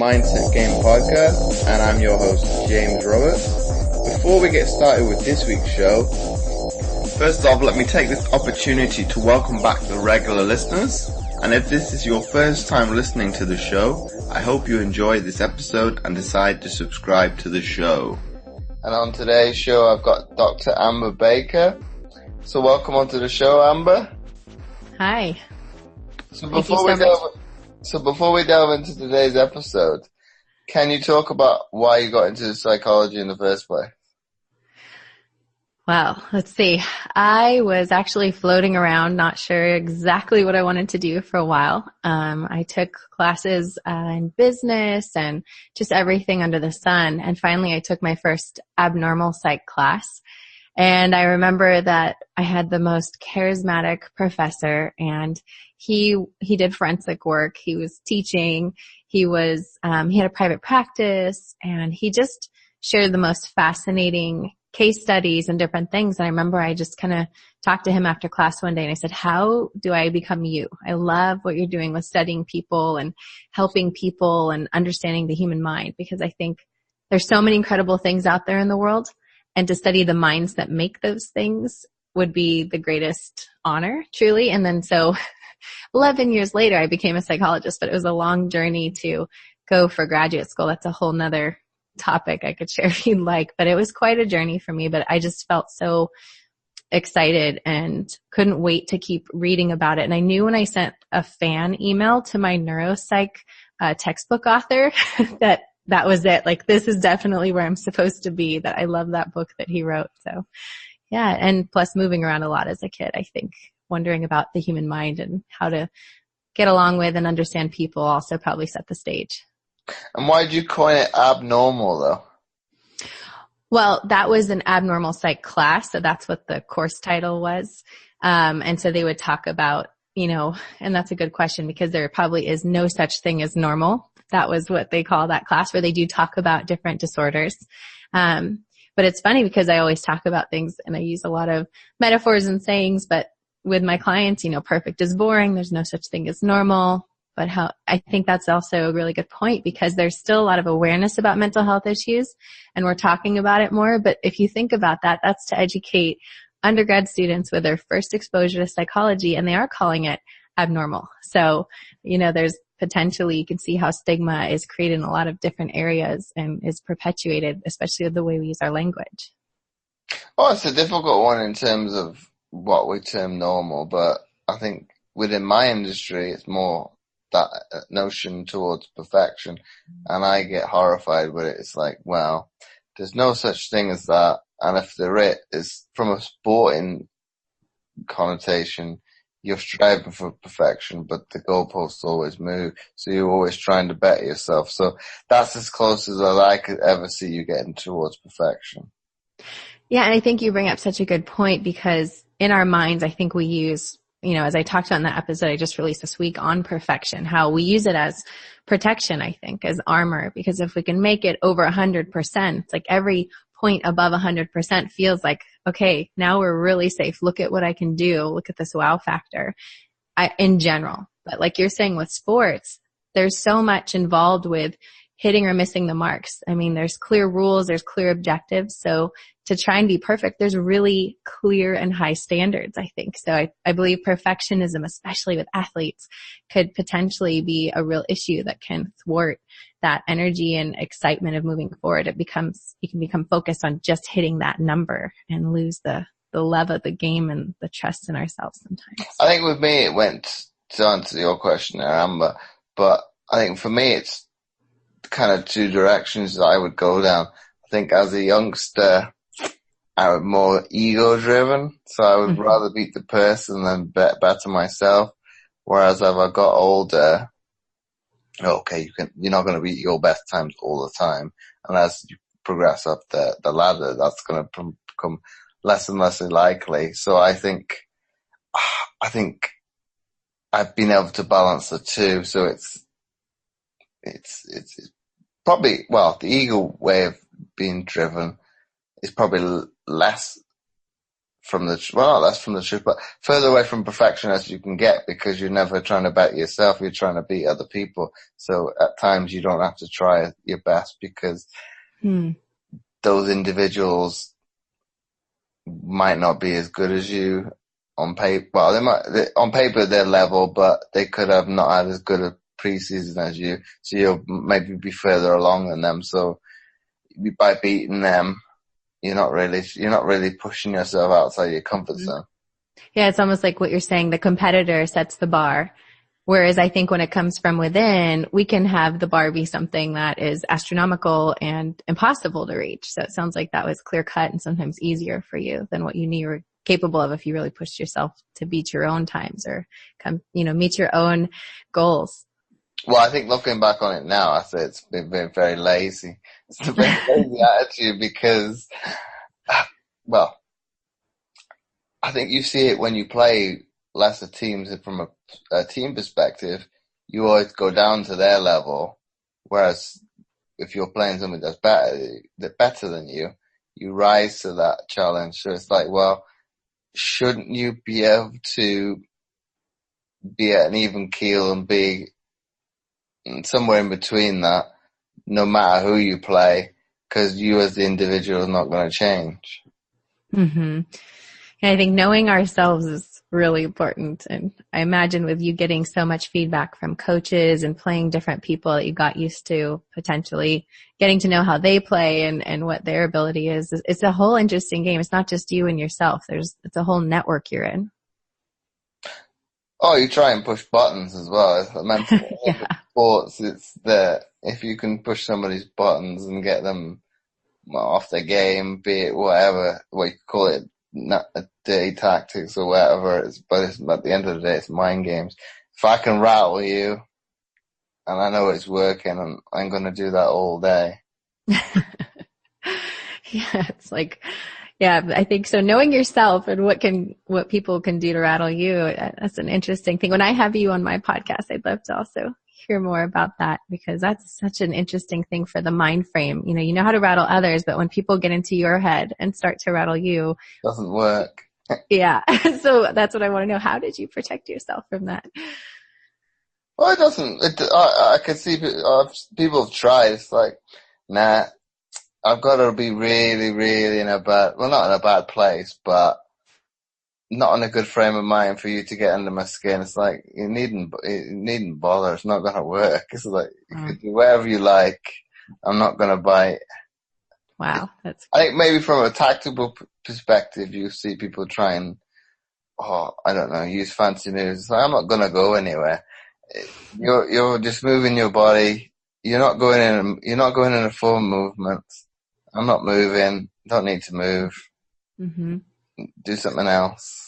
Mindset Game podcast, and I'm your host, James Roberts. Before we get started with this week's show, first off, let me take this opportunity to welcome back the regular listeners. And if this is your first time listening to the show, I hope you enjoy this episode and decide to subscribe to the show. And on today's show, I've got Dr. Amber Baker. So welcome onto the show, Amber. Hi. So before we delve into today's episode, can you talk about why you got into psychology in the first place? Well, let's see. I was actually floating around, not sure exactly what I wanted to do for a while. I took classes in business and just everything under the sun. And finally, I took my first abnormal psych class. And I remember that I had the most charismatic professor, and he did forensic work. He was teaching. He had a private practice, and he just shared the most fascinating case studies and different things. And I remember I just kind of talked to him after class one day and I said, how do I become you? I love what you're doing with studying people and helping people and understanding the human mind, because I think there's so many incredible things out there in the world, and to study the minds that make those things would be the greatest honor, truly. And then so 11 years later, I became a psychologist, but it was a long journey to go for graduate school. That's a whole nother topic I could share if you'd like, but it was quite a journey for me. But I just felt so excited and couldn't wait to keep reading about it. And I knew when I sent a fan email to my neuropsych textbook author that was it. Like, this is definitely where I'm supposed to be, that I love that book that he wrote. So yeah. And plus moving around a lot as a kid, I think wondering about the human mind and how to get along with and understand people also probably set the stage. And why did you coin it abnormal, though? Well, that was an abnormal psych class, so that's what the course title was. And so they would talk about, and that's a good question, because there probably is no such thing as normal. That was what they call that class, where they do talk about different disorders. But it's funny because I always talk about things and I use a lot of metaphors and sayings, but with my clients, perfect is boring. There's no such thing as normal. But I think that's also a really good point, because there's still a lot of awareness about mental health issues and we're talking about it more. But if you think about that, that's to educate undergrad students with their first exposure to psychology, and they are calling it abnormal. So, there's potentially, you can see how stigma is created in a lot of different areas and is perpetuated, especially with the way we use our language. Oh, it's a difficult one in terms of what we term normal, but I think within my industry, it's more that notion towards perfection, and I get horrified with it. It's like, well, there's no such thing as that, and if there is from a sporting connotation, you're striving for perfection, but the goalposts always move, so you're always trying to better yourself. So that's as close as I could ever see you getting towards perfection. Yeah, and I think you bring up such a good point, because in our minds, I think we use, as I talked about in the episode I just released this week on perfection, how we use it as protection, I think, as armor, because if we can make it over 100%, it's like every point above 100% feels like, okay, now we're really safe. Look at what I can do. Look at this wow factor in general. But like you're saying with sports, there's so much involved with hitting or missing the marks. I mean, there's clear rules, there's clear objectives. So to try and be perfect, there's really clear and high standards, I think. So I believe perfectionism, especially with athletes, could potentially be a real issue that can thwart that energy and excitement of moving forward. You can become focused on just hitting that number and lose the love of the game and the trust in ourselves sometimes. I think with me, it went to answer your question there, Amber, but I think for me, it's kind of two directions that I would go down. I think as a youngster, I was more ego-driven, so I would rather beat the person than better myself. Whereas as I got older, okay, you're not going to beat your best times all the time, and as you progress up the ladder, that's going to become less and less likely. So I think I've been able to balance the two. So it's probably, well, the ego way of being driven is probably less from the, well, not less from the truth, but further away from perfection as you can get, because you're never trying to better yourself. You're trying to beat other people. So at times you don't have to try your best, because those individuals might not be as good as you on paper. Well, on paper they're level, but they could have not had as good a preseason as you. So you'll maybe be further along than them. So by beating them, you're not really pushing yourself outside your comfort zone. Yeah, it's almost like what you're saying. The competitor sets the bar. Whereas I think when it comes from within, we can have the bar be something that is astronomical and impossible to reach. So it sounds like that was clear cut and sometimes easier for you than what you knew you were capable of if you really pushed yourself to beat your own times or meet your own goals. Well, I think looking back on it now, I say it's been very lazy. It's a very lazy attitude because, well, I think you see it when you play lesser teams from a team perspective. You always go down to their level, whereas if you're playing somebody that's better than you, you rise to that challenge. So it's like, well, shouldn't you be able to be at an even keel and be somewhere in between that, no matter who you play, because you as the individual is not going to change. Mm-hmm. And I think knowing ourselves is really important. And I imagine with you getting so much feedback from coaches and playing different people that you got used to potentially getting to know how they play and what their ability is. It's a whole interesting game. It's not just you and yourself. It's a whole network you're in. Oh, you try and push buttons as well. It's like mental sports. It's if you can push somebody's buttons and get them off their game, be it whatever, what you call it, not dirty tactics or whatever. But at the end of the day, it's mind games. If I can rattle you, and I know it's working, I'm going to do that all day. Yeah, it's like, yeah, I think so. Knowing yourself and what people can do to rattle you, that's an interesting thing. When I have you on my podcast, I'd love to also hear more about that, because that's such an interesting thing for the mind frame. You know how to rattle others, but when people get into your head and start to rattle you, doesn't work. Yeah. So that's what I want to know. How did you protect yourself from that? Well, it doesn't. I can see people have tried. It's like, nah, I've got to be really, really not in a bad place, but not in a good frame of mind for you to get under my skin. It's like, you needn't bother. It's not going to work. It's like, you can do whatever you like. I'm not going to bite. Wow. I think maybe from a tactical perspective, you see people try and, I don't know, use fancy moves. It's like, I'm not going to go anywhere. You're just moving your body. You're not going in a full movement. I'm not moving. Don't need to move. Mm-hmm. Do something else.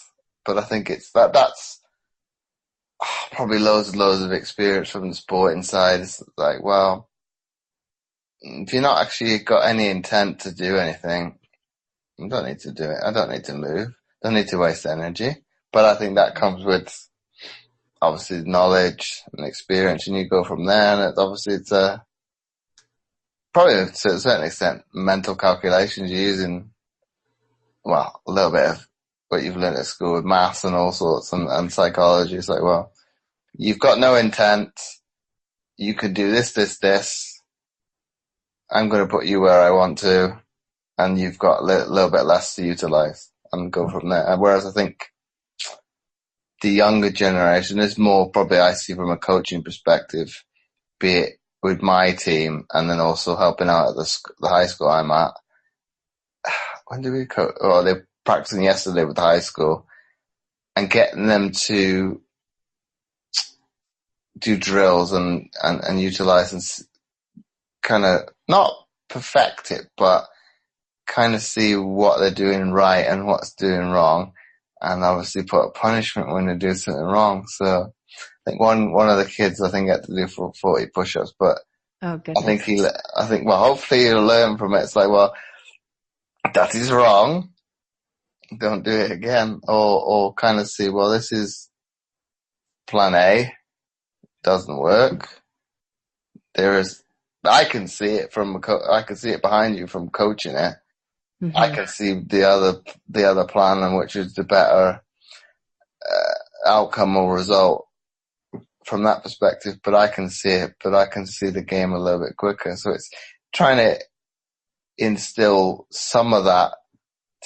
But I think it's that's probably loads and loads of experience from the sporting side. It's like, well, if you're not actually got any intent to do anything, you don't need to do it. I don't need to move. Don't need to waste energy. But I think that comes with obviously knowledge and experience, and you go from there. And it's probably to a certain extent mental calculations you're using. Well, a little bit of what you've learned at school with maths and all sorts and psychology. It's like, well, you've got no intent. You could do this. I'm going to put you where I want to, and you've got a little bit less to utilize and go from there. Whereas I think the younger generation is more probably I see from a coaching perspective, be it with my team and then also helping out at the high school I'm at. When do we coach? Oh, they're practicing yesterday with the high school and getting them to do drills and utilize and kind of not perfect it, but kind of see what they're doing right and what's doing wrong, and obviously put a punishment when they do something wrong. So I think one of the kids had to do 40 push-ups, but oh, goodness. I think well, hopefully he'll learn from it. It's like, well, that is wrong. Don't do it again, or kind of see, well, this is plan A, doesn't work. I can see it I can see it behind you from coaching it. I can see the other plan, and which is the better outcome or result from that perspective. But I can see it. But I can see the game a little bit quicker. So it's trying to instill some of that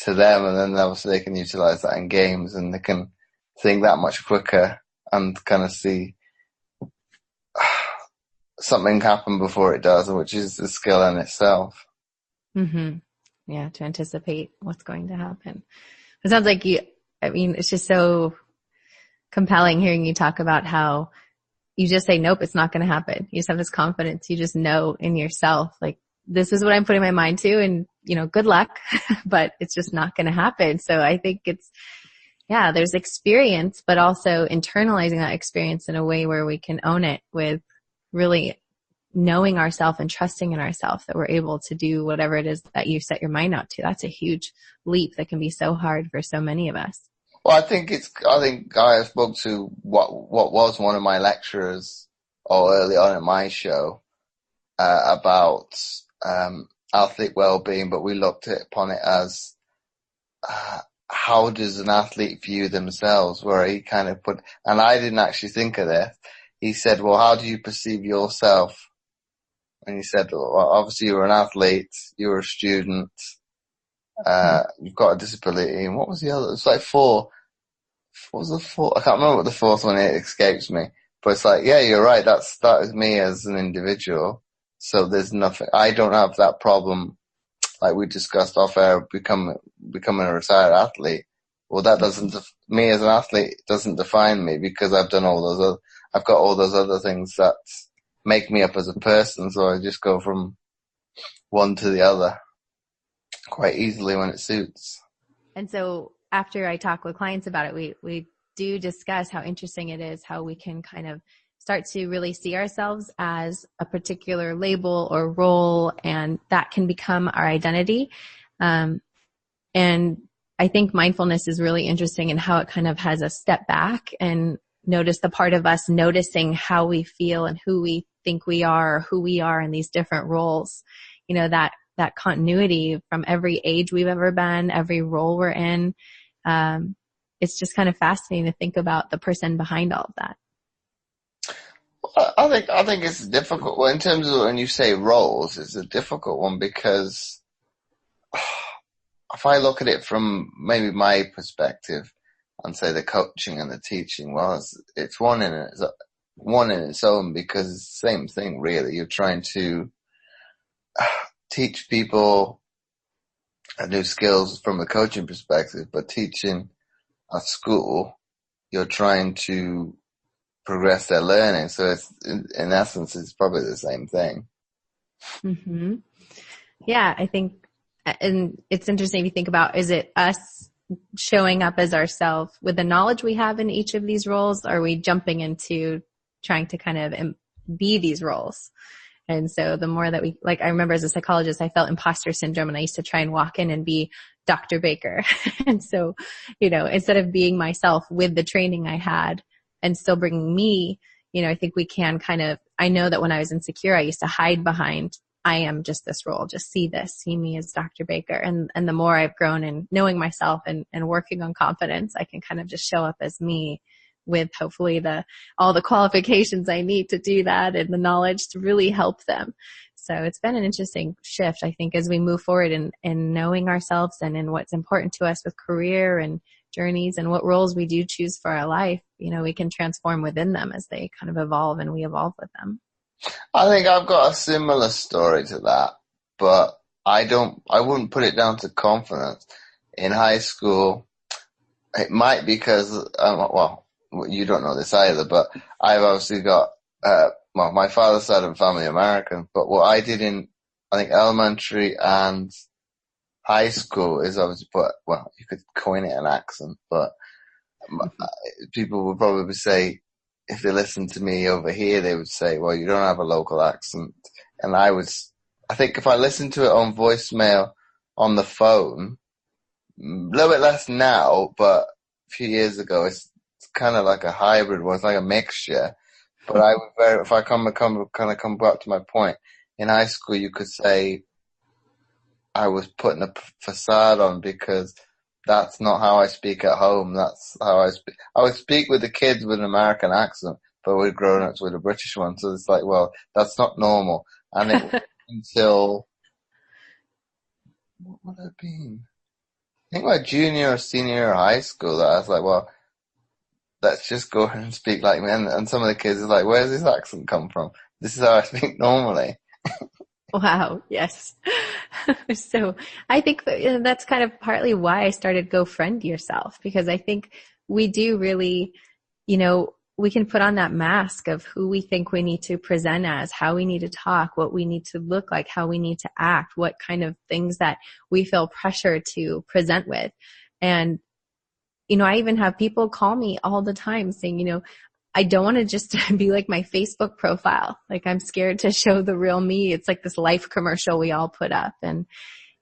to them, and then obviously they can utilize that in games, and they can think that much quicker and kind of see something happen before it does, which is the skill in itself. Yeah, to anticipate what's going to happen. It sounds like it's just so compelling hearing you talk about how you just say, nope, it's not going to happen. You just have this confidence. You just know in yourself, like, this is what I'm putting my mind to, and, good luck, but it's just not going to happen. So I think there's experience, but also internalizing that experience in a way where we can own it with really knowing ourselves and trusting in ourselves that we're able to do whatever it is that you set your mind out to. That's a huge leap that can be so hard for so many of us. Well, I think I spoke to what was one of my lecturers early on in my show, about, athlete well-being, but we looked upon it as, how does an athlete view themselves, where he kind of put, and I didn't actually think of this. He said, well, how do you perceive yourself? And he said, well, obviously you're an athlete, you're a student, you've got a disability, and what was the other? It's like four. What was the fourth? I can't remember what the fourth one is. It escapes me. But it's like, yeah, you're right. That is me as an individual. So there's nothing, I don't have that problem, like we discussed off air, becoming a retired athlete. Well, that doesn't, me as an athlete doesn't define me, because I've got all those other things that make me up as a person. So I just go from one to the other quite easily when it suits. And so after I talk with clients about it, we do discuss how interesting it is, how we can kind of start to really see ourselves as a particular label or role, and that can become our identity. And I think mindfulness is really interesting in how it kind of has a step back and notice the part of us noticing how we feel and who we think we are, or who we are in these different roles. That continuity from every age we've ever been, every role we're in. It's just kind of fascinating to think about the person behind all of that. I think it's difficult. Well, in terms of when you say roles, it's a difficult one, because if I look at it from maybe my perspective and say the coaching and the teaching, well, it's one in its own, because it's the same thing really. You're trying to teach people new skills from a coaching perspective, but teaching at school, you're trying to progress their learning. So it's, in essence, it's probably the same thing. Mm-hmm. Yeah, I think, and it's interesting if you think about, is it us showing up as ourselves with the knowledge we have in each of these roles? Or are we jumping into trying to kind of be these roles? And so the more that I remember as a psychologist, I felt imposter syndrome, and I used to try and walk in and be Dr. Baker. And so, instead of being myself with the training I had and still bringing me, I think we can I know that when I was insecure, I used to hide behind, I am just this role, just see me as Dr. Baker. And the more I've grown in knowing myself and working on confidence, I can kind of just show up as me, with hopefully all the qualifications I need to do that and the knowledge to really help them. So it's been an interesting shift, I think, as we move forward in knowing ourselves and in what's important to us with career and journeys and what roles we do choose for our life. We can transform within them as they kind of evolve, and we evolve with them. I think I've got a similar story to that, but I wouldn't put it down to confidence. In high school, it might be because, you don't know this either, but I've obviously got, my father's side of the family American, but what I did in, I think, elementary and high school is obviously you could coin it an accent, but people would probably say, if they listened to me over here, they would say, well, you don't have a local accent. And I think if I listened to it on voicemail on the phone, a little bit less now, but a few years ago, it's kind of like a hybrid one. It's like a mixture. But if I come back to my point, in high school, you could say, I was putting a facade on because that's not how I speak at home. That's how I speak. I would speak with the kids with an American accent, but with grown-ups with a British one. So it's like, well, that's not normal. And it until, what would it have been? I think my junior or senior year of high school that I was like, well, let's just go and speak like me. And some of the kids are like, where's this accent come from? This is how I speak normally. Wow. Yes. So I think that's kind of partly why I started Go Friend Yourself, because I think we do really, we can put on that mask of who we think we need to present as, how we need to talk, what we need to look like, how we need to act, what kind of things that we feel pressure to present with. And, I even have people call me all the time saying, I don't want to just be like my Facebook profile. Like, I'm scared to show the real me. It's like this life commercial we all put up. And,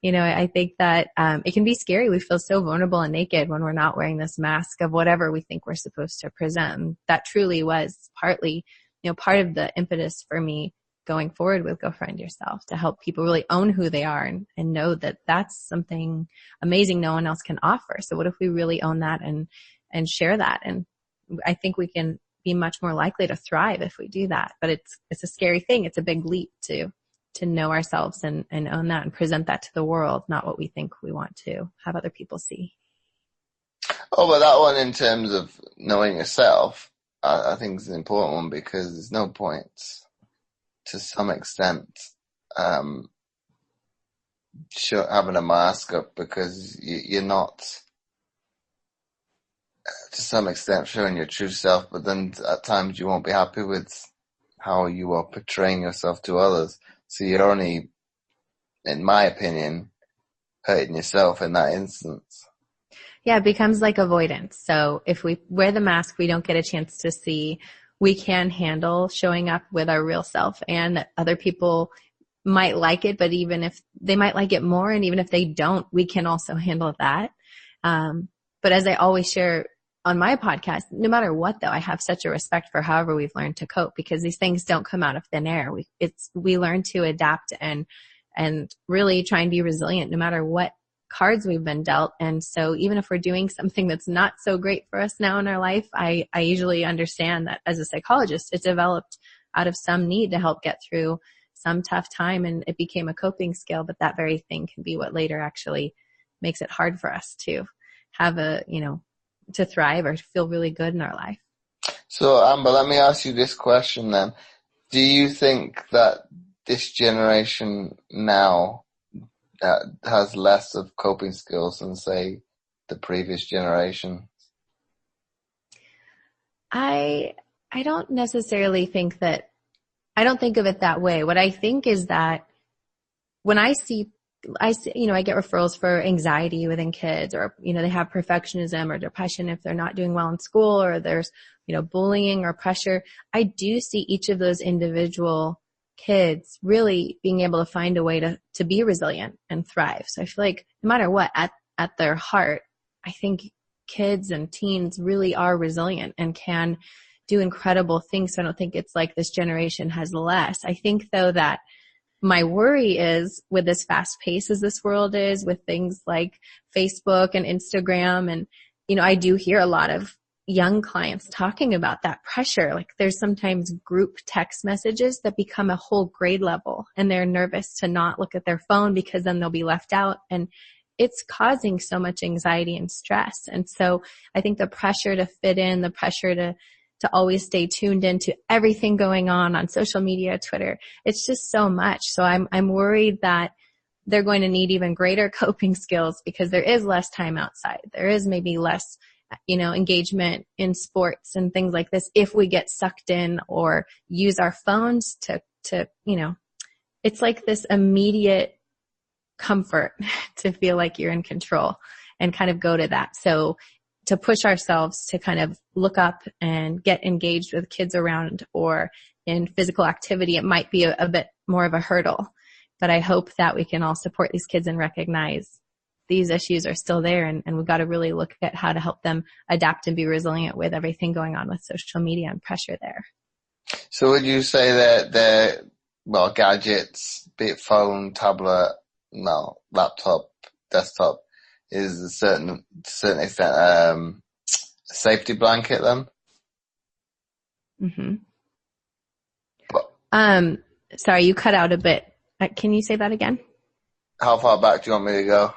I think that it can be scary. We feel so vulnerable and naked when we're not wearing this mask of whatever we think we're supposed to present. And that truly was partly, part of the impetus for me going forward with Go Friend Yourself, to help people really own who they are and know that that's something amazing no one else can offer. So what if we really own that and share that? And I think we can be much more likely to thrive if we do that. But it's a scary thing. It's a big leap to know ourselves and own that and present that to the world, not what we think we want to have other people see. Oh, but that one in terms of knowing yourself, I think is an important one, because there's no point to some extent having a mask up, because you're not, to some extent, showing your true self, but then at times you won't be happy with how you are portraying yourself to others. So you're only, in my opinion, hurting yourself in that instance. Yeah, it becomes like avoidance. So if we wear the mask, we don't get a chance to see we can handle showing up with our real self, and that other people might like it, but even if they might like it more, and even if they don't, we can also handle that. But as I always share on my podcast, no matter what, though, I have such a respect for however we've learned to cope, because these things don't come out of thin air. We learn to adapt and really try and be resilient no matter what cards we've been dealt. And so even if we're doing something that's not so great for us now in our life, I usually understand that as a psychologist, it developed out of some need to help get through some tough time, and it became a coping skill. But that very thing can be what later actually makes it hard for us to have to thrive or feel really good in our life. So, Amber, let me ask you this question then. Do you think that this generation now has less of coping skills than, say, the previous generation? I don't necessarily think that, I don't think of it that way. What I think is that when I see, I get referrals for anxiety within kids, or, they have perfectionism or depression if they're not doing well in school, or there's, bullying or pressure. I do see each of those individual kids really being able to find a way to be resilient and thrive. So I feel like no matter what, at their heart, I think kids and teens really are resilient and can do incredible things. So I don't think it's like this generation has less. I think, though, that my worry is, with as fast pace as this world is, with things like Facebook and Instagram, and, I do hear a lot of young clients talking about that pressure. Like, there's sometimes group text messages that become a whole grade level, and they're nervous to not look at their phone because then they'll be left out. And it's causing so much anxiety and stress. And so I think the pressure to fit in, the pressure to always stay tuned into everything going on social media, Twitter, it's just so much. So I'm worried that they're going to need even greater coping skills, because there is less time outside. There is maybe less, engagement in sports and things like this if we get sucked in or use our phones to it's like this immediate comfort to feel like you're in control and kind of go to that. So to push ourselves to kind of look up and get engaged with kids around or in physical activity, it might be a bit more of a hurdle. But I hope that we can all support these kids and recognize these issues are still there, and we've got to really look at how to help them adapt and be resilient with everything going on with social media and pressure there. So would you say that gadgets, be it phone, tablet, no, laptop, desktop is a certain extent, a safety blanket then. Mm-hmm. But Sorry, you cut out a bit. Can you say that again? how far back do you want me to go?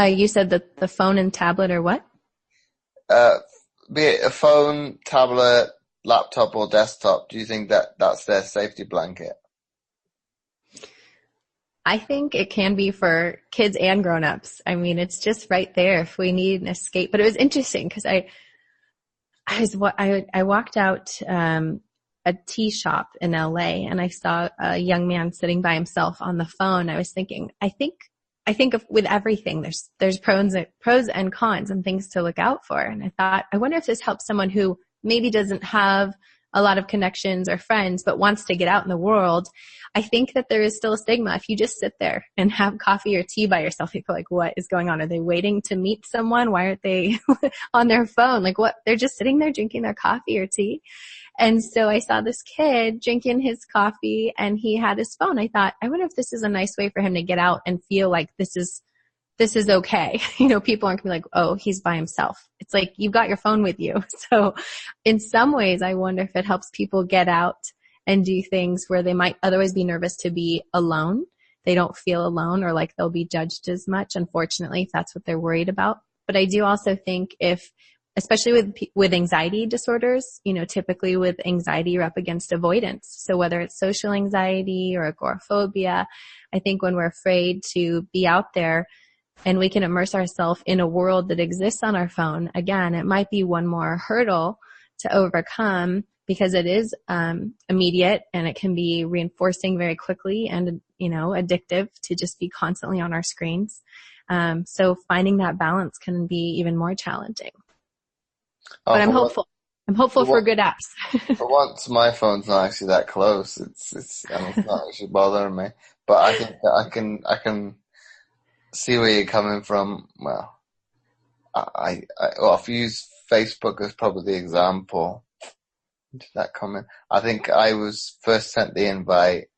You said that the phone and tablet are what? Be it a phone, tablet, laptop, or desktop, do you think that that's their safety blanket? I think it can be for kids and grown-ups. I mean, it's just right there if we need an escape. But it was interesting because I walked out a tea shop in LA and I saw a young man sitting by himself on the phone. I was thinking, I think with everything, there's pros and cons and things to look out for. And I thought, I wonder if this helps someone who maybe doesn't have a lot of connections or friends, but wants to get out in the world. I think that there is still a stigma. If you just sit there and have coffee or tea by yourself, people are like, what is going on? Are they waiting to meet someone? Why aren't they on their phone? Like what? They're just sitting there drinking their coffee or tea. And so I saw this kid drinking his coffee and he had his phone. I thought, I wonder if this is a nice way for him to get out and feel like this is okay. You know, people aren't gonna be like, oh, he's by himself. It's like, you've got your phone with you. So in some ways, I wonder if it helps people get out and do things where they might otherwise be nervous to be alone. They don't feel alone or like they'll be judged as much, unfortunately, if that's what they're worried about. But I do also think especially with anxiety disorders, you know, typically with anxiety, you're up against avoidance. So whether it's social anxiety or agoraphobia, I think when we're afraid to be out there, and we can immerse ourselves in a world that exists on our phone, again, it might be one more hurdle to overcome because it is immediate and it can be reinforcing very quickly and, you know, addictive to just be constantly on our screens. So finding that balance can be even more challenging. But I'm hopeful. I'm hopeful for good apps. For once, my phone's not actually that close. It's not actually bothering me. But I think that I can see where you're coming from. Well, if you use Facebook as probably the example, did that come in? I think I was first sent the invite.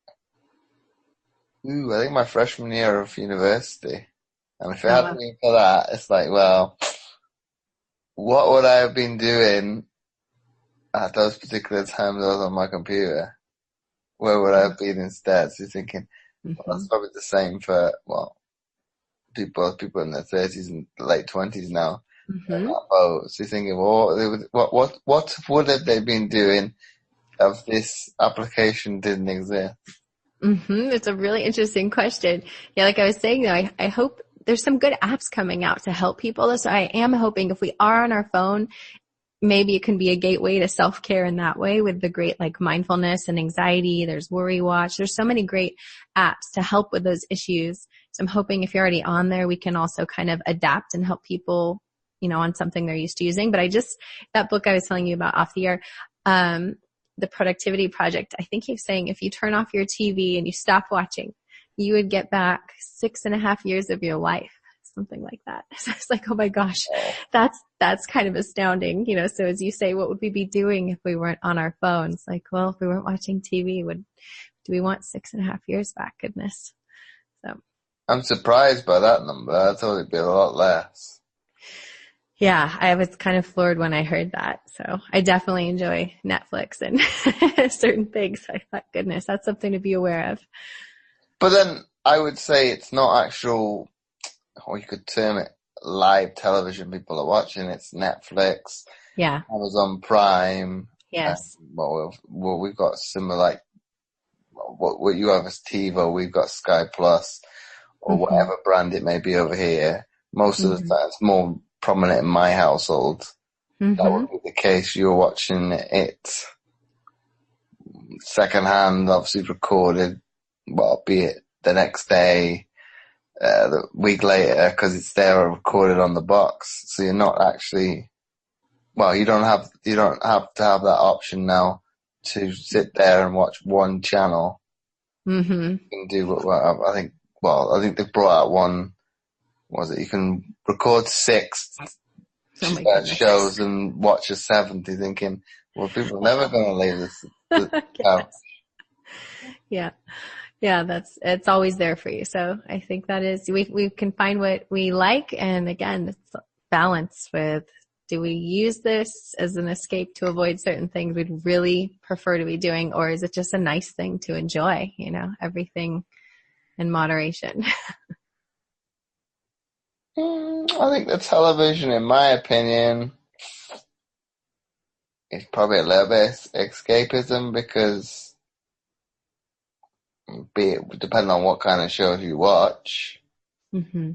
I think my freshman year of university. And if it hadn't been for that, it's like, well, what would I have been doing at those particular times I was on my computer? Where would I have been instead? So you're thinking, well, that's probably the same for, well, people in their 30s and late 20s now. So you're thinking, well, what would have they been doing if this application didn't exist? It's a really interesting question. Yeah, like I was saying though, I hope there's some good apps coming out to help people. So I am hoping if we are on our phone, maybe it can be a gateway to self-care in that way with the great like mindfulness and anxiety. There's Worry Watch. There's so many great apps to help with those issues. So I'm hoping if you're already on there, we can also kind of adapt and help people, you know, on something they're used to using. But that book I was telling you about off the air, the Productivity Project, I think he was saying if you turn off your TV and you stop watching, you would get back 6.5 years of your life, something like that. So it's like, oh my gosh, that's kind of astounding. You know, so as you say, what would we be doing if we weren't on our phones? Like, well, if we weren't watching TV, do we want 6.5 years back? Goodness. So I'm surprised by that number. I thought it'd be a lot less. Yeah, I was kind of floored when I heard that. So I definitely enjoy Netflix and certain things. I thought, goodness, that's something to be aware of. But then I would say it's not actual, or you could term it live television people are watching. It's Netflix, yeah, Amazon Prime. Yes. We've got similar, like what you have as TiVo, we've got Sky Plus, or whatever brand it may be over here. Most of the time, it's more prominent in my household. That would be the case. You're watching it secondhand, obviously recorded. Well, be it the next day, the week later, because it's there recorded on the box. So you're not actually, well, you don't have to have that option now to sit there and watch one channel. You can do what I think. Well, I think they brought out one. Was it you can record 6 shows and watch a 7th? You're thinking, well, people are never going to leave this house. Yeah. Yeah, it's always there for you. So I think that is, we can find what we like. And again, it's balance with, do we use this as an escape to avoid certain things we'd really prefer to be doing? Or is it just a nice thing to enjoy? Everything in moderation. I think the television, in my opinion, is probably a little bit escapism because, depending on what kind of shows you watch, hmm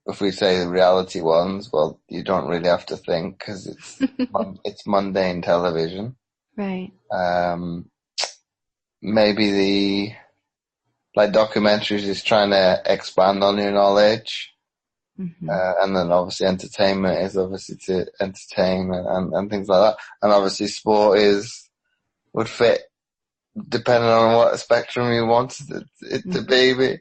if we say the reality ones, well, you don't really have to think because it's mundane television. Right. Um, maybe like documentaries is trying to expand on your knowledge. hmm And then obviously entertainment is obviously to entertain and things like that. And obviously sport would fit depending on what spectrum you wanted it to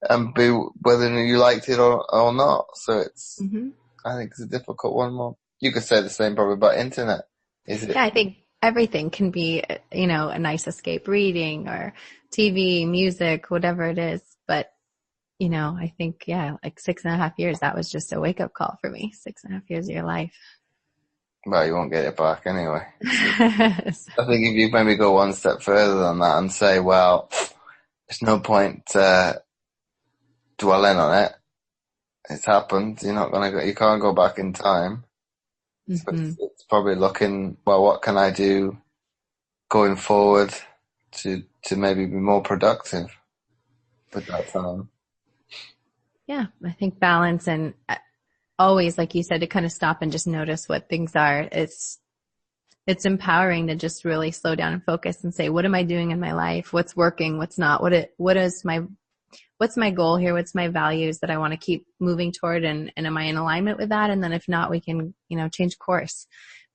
and be whether you liked it or not. So hmm I think it's a difficult one more. You could say the same probably about internet. Is it? Yeah, I think everything can be, a nice escape, reading or TV, music, whatever it is. But, I think, yeah, like 6.5 years, that was just a wake up call for me. 6.5 years of your life. Well, you won't get it back anyway. So, I think if you maybe go one step further than that and say, well, there's no point dwelling on it. It's happened. You can't go back in time. So hmm it's probably looking, well, what can I do going forward to maybe be more productive with that time? yeah, I think balance and always, like you said, to kind of stop and just notice what things are. It's empowering to just really slow down and focus and say, what am I doing in my life? What's working? What's not? What's my goal here? What's my values that I want to keep moving toward? And am I in alignment with that? And then if not, we can, change course.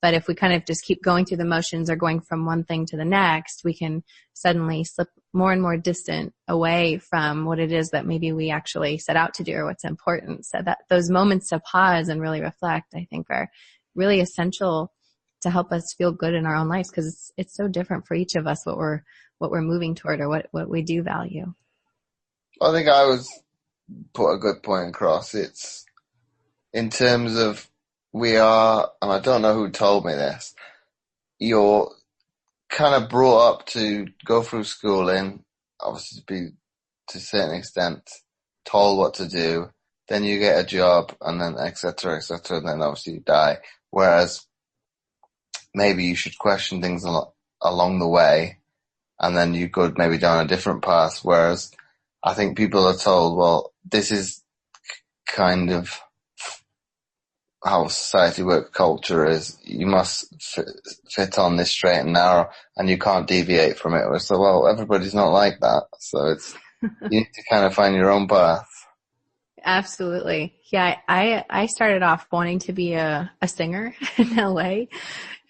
But if we kind of just keep going through the motions or going from one thing to the next, we can suddenly slip more and more distant away from what it is that maybe we actually set out to do or what's important. So that those moments to pause and really reflect, I think, are really essential to help us feel good in our own lives, because it's so different for each of us what we're moving toward or what we do value. I think I was put a good point across. It's in terms of we are, and I don't know who told me this, you're kind of brought up to go through schooling, obviously to be to a certain extent told what to do, then you get a job and then et cetera, and then obviously you die. Whereas maybe you should question things along the way and then you go maybe down a different path. Whereas I think people are told, well, this is kind of how society work, culture is. You must fit on this straight and narrow, and you can't deviate from it. So, well, everybody's not like that. So you need to kind of find your own path. Absolutely. Yeah, I started off wanting to be a singer in LA,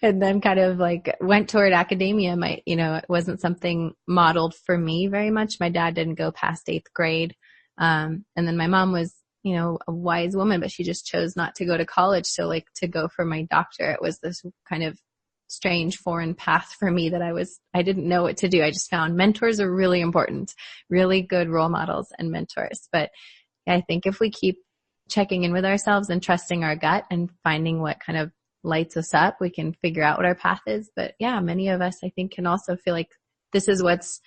and then kind of like went toward academia. It wasn't something modeled for me very much. My dad didn't go past 8th grade. And then my mom was, a wise woman, but she just chose not to go to college. So like to go for my doctorate was this kind of strange foreign path for me that I didn't know what to do. I just found mentors are really important, really good role models and mentors. But I think if we keep checking in with ourselves and trusting our gut and finding what kind of lights us up, we can figure out what our path is. But yeah, many of us, I think, can also feel like this is what's,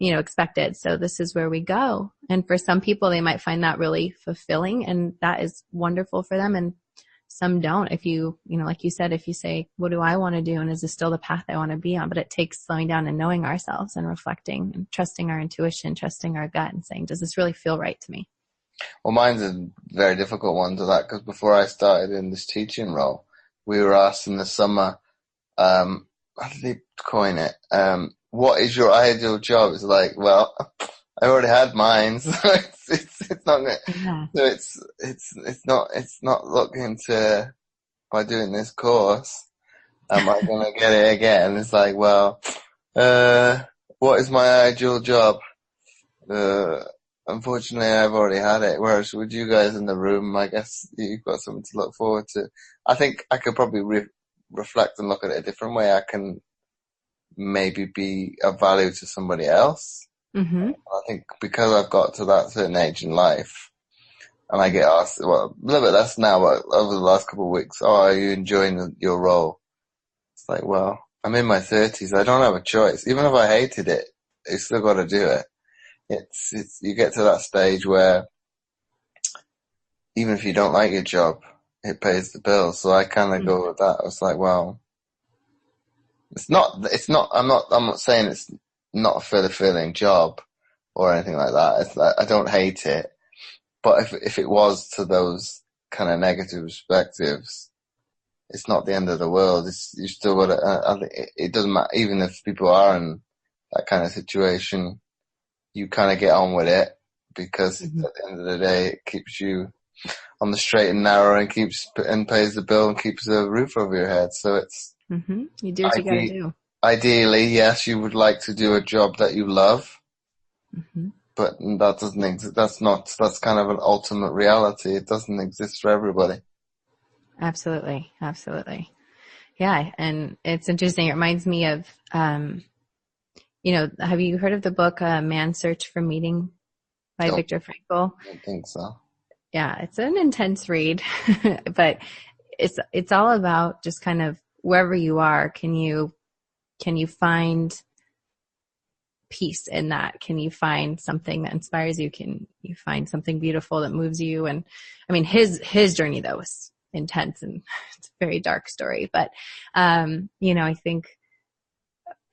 expected. So this is where we go. And for some people, they might find that really fulfilling, and that is wonderful for them. And some don't. If you, like you said, if you say, what do I want to do? And is this still the path I want to be on? But it takes slowing down and knowing ourselves and reflecting and trusting our intuition, trusting our gut and saying, does this really feel right to me? Well, mine's a very difficult one to that because before I started in this teaching role, we were asked in the summer, how did they coin it? What is your ideal job? It's like, well, I already had mine, so it's not gonna, Yeah. so it's not looking to, by doing this course, am I gonna get it again? It's like, well, what is my ideal job? Unfortunately, I've already had it. Whereas with you guys in the room, I guess you've got something to look forward to. I think I could probably reflect and look at it a different way. I can maybe be of value to somebody else. Mm-hmm. I think because I've got to that certain age in life, and I get asked, well, a little bit less now, but over the last couple of weeks, oh, are you enjoying your role? It's like, well, I'm in my 30s. I don't have a choice. Even if I hated it, I still got to do it. You get to that stage where even if you don't like your job, it pays the bills. So I kind of go with that. I was like, well, I'm not saying it's not a fulfilling job or anything like that. It's like, I don't hate it. But if it was to those kind of negative perspectives, it's not the end of the world. You still got to, I think it doesn't matter, even if people are in that kind of situation, you kind of get on with it because at the end of the day, it keeps you on the straight and narrow and pays the bill and keeps a roof over your head. So it's, You do what you gotta do. ideally, yes, you would like to do a job that you love, but that doesn't exist. That's kind of an ultimate reality. It doesn't exist for everybody. Absolutely. Absolutely. Yeah. And it's interesting. It reminds me of, have you heard of the book, Man's Search for Meaning by Viktor Frankl? I don't think so. Yeah. It's an intense read, but it's all about just kind of wherever you are. Can you find peace in that? Can you find something that inspires you? Can you find something beautiful that moves you? And I mean, his journey though was intense and it's a very dark story, but, I think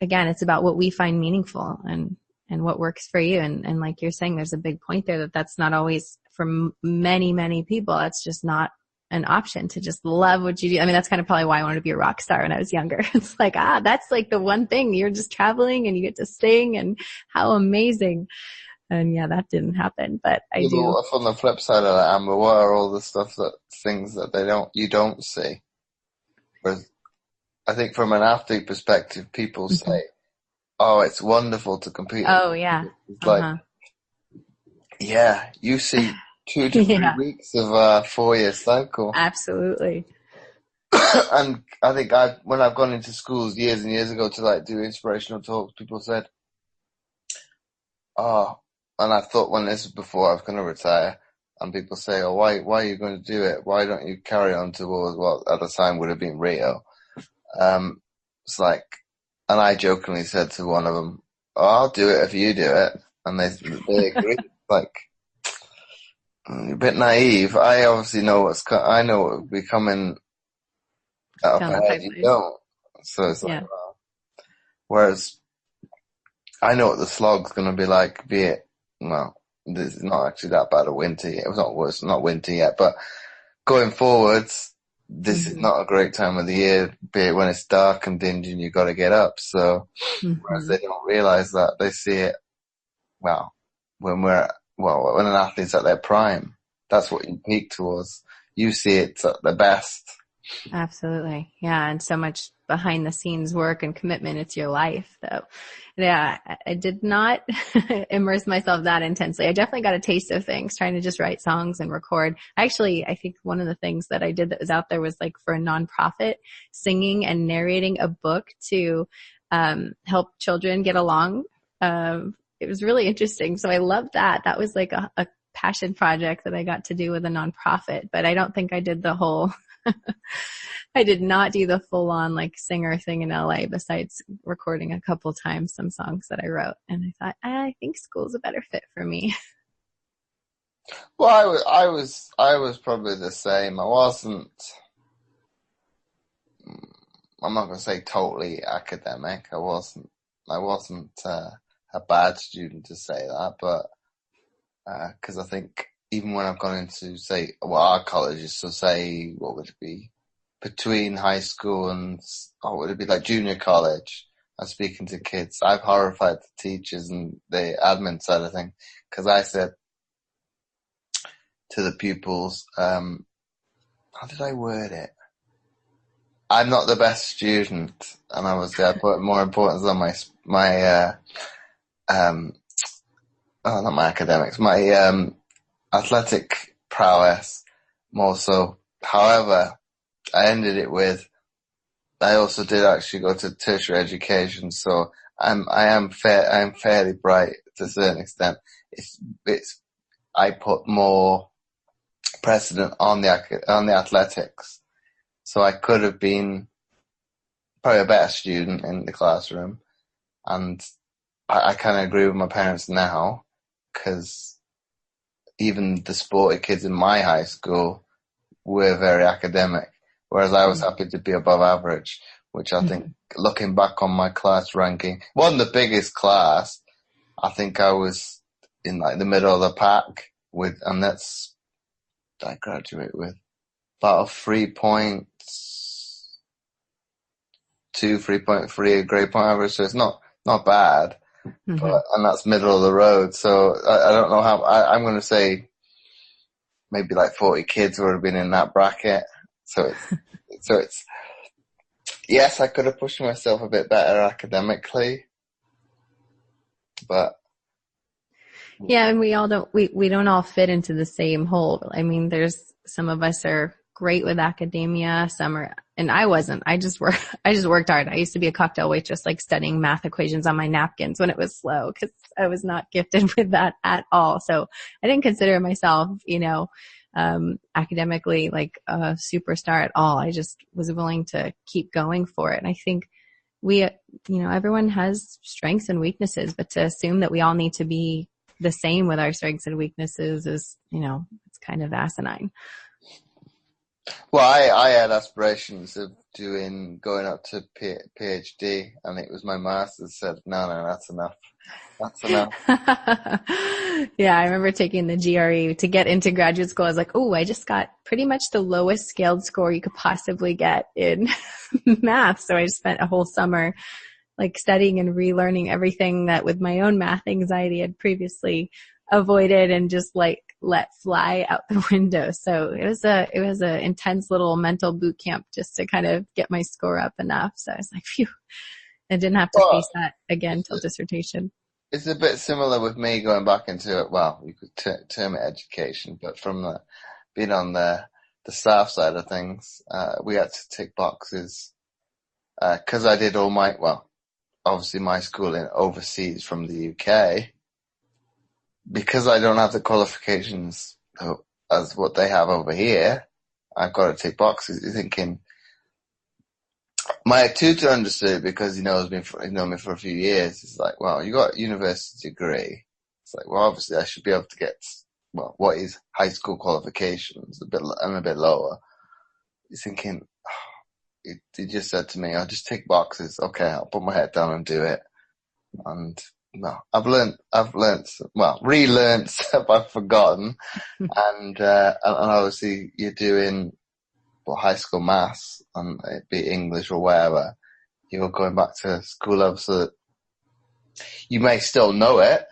again, it's about what we find meaningful and what works for you. And like you're saying, there's a big point there that's not always for many, many people. That's just not an option to just love what you do. I mean, that's kind of probably why I wanted to be a rock star when I was younger. It's like, that's like the one thing. You're just traveling and you get to sing and how amazing. And yeah, that didn't happen, but I do. On the flip side of that, Amber, what are all the things that you don't see? Whereas I think from an athlete perspective, people say, oh, it's wonderful to compete. Oh yeah. It's like, yeah, you see 2 to 3 weeks of a 4-year cycle. Absolutely. And I think when I've gone into schools years and years ago to like do inspirational talks, people said, oh, and I thought when this was before I was going to retire, and people say, oh, why are you going to do it? Why don't you carry on towards what at the time would have been Rio? It's like, and I jokingly said to one of them, oh, I'll do it if you do it. And they agreed. Like, you're a bit naive. I obviously know I know what will be coming up ahead. You don't. So it's like, well, whereas I know what the slog's going to be like, be it, well, this is not actually that bad a winter yet. It's not worse, not winter yet, but going forwards, this is not a great time of the year, be it when it's dark and dingy and you've got to get up. So, whereas they don't realize that, they see it, well, when an athlete's at their prime, that's what you peak towards. You see it at the best. Absolutely. Yeah. And so much behind the scenes work and commitment. It's your life. So yeah, I did not immerse myself that intensely. I definitely got a taste of things, trying to just write songs and record. Actually, I think one of the things that I did that was out there was like for a nonprofit, singing and narrating a book to help children get along. It was really interesting. So I loved that. That was like a passion project that I got to do with a nonprofit, but I don't think I did the whole I did not do the full on like singer thing in LA besides recording a couple times some songs that I wrote. And I thought, I think school's a better fit for me. Well, I was probably the same. I'm not going to say totally academic. I wasn't a bad student to say that, but, cause I think even when I've gone into, say, our colleges, so say, what would it be? Between high school and, what would it be, like junior college, I'm speaking to kids. I've horrified the teachers and the admin side of things, because I said to the pupils, how did I word it? I'm not the best student, and I put more importance on not my academics, my athletic prowess more so. However, I ended it with, I also did actually go to tertiary education, so I am fairly bright to a certain extent. I put more precedent on the athletics. So I could have been probably a better student in the classroom. And I kind of agree with my parents now, because even the sporty kids in my high school were very academic, whereas I was happy to be above average, which I think, looking back on my class ranking, wasn't the biggest class. I think I was in like the middle of the pack and I graduate with about 3.3 grade point average, so it's not bad, and that's middle of the road. So I don't know how. I'm going to say maybe like 40 kids would have been in that bracket. So it's yes, I could have pushed myself a bit better academically, but yeah, and we don't all fit into the same hole. I mean, there's some of us are great with academia, some are, and I wasn't. I just worked hard. I used to be a cocktail waitress, like studying math equations on my napkins when it was slow, because I was not gifted with that at all. So I didn't consider myself, academically like a superstar at all. I just was willing to keep going for it. And I think everyone has strengths and weaknesses, but to assume that we all need to be the same with our strengths and weaknesses is, it's kind of asinine. Well, I had aspirations of going up to PhD, and it was my master's said, no, that's enough. That's enough. Yeah, I remember taking the GRE to get into graduate school. I was like, oh, I just got pretty much the lowest scaled score you could possibly get in math. So I just spent a whole summer like studying and relearning everything that with my own math anxiety had previously avoided, and just like let fly out the window. So it was a intense little mental boot camp just to kind of get my score up enough. So I was like, phew, I didn't have to face that again till dissertation. It's a bit similar with me going back into it. Well, you could term it education, but from being on the staff side of things, we had to tick boxes, because I did obviously my schooling overseas from the UK. Because I don't have the qualifications as what they have over here, I've got to tick boxes. You're thinking, my tutor understood, because he knows me for a few years. He's like, well, you got a university degree. It's like, well, obviously I should be able to get, what is high school qualifications, a bit lower. He's thinking, he just said to me, I'll just tick boxes. Okay, I'll put my head down and do it. And no, I've relearned, but I've forgotten. And obviously you're doing high school maths, and it be English or whatever. You're going back to school level, so that you may still know it,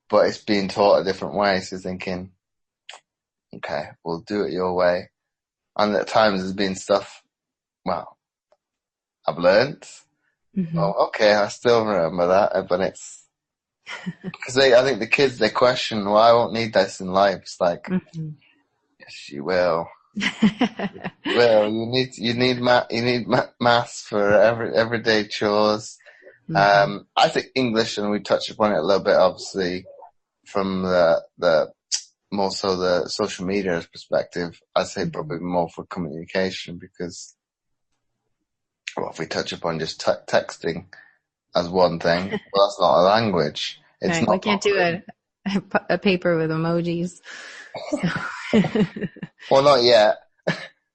but it's being taught a different way. So you're thinking, okay, we'll do it your way. And at times there's been stuff, I've learned. Oh, okay, I still remember that, but it's, because I think the kids, they question, well, I won't need this in life. It's like, yes, you will. Well, you need maths for everyday chores. I think English, and we touched upon it a little bit, obviously, from the more so the social media perspective. I'd say probably more for communication, because, if we touch upon just texting as one thing, well, that's not a language. It's right. not. We can't do a paper with emojis. Well, not yet.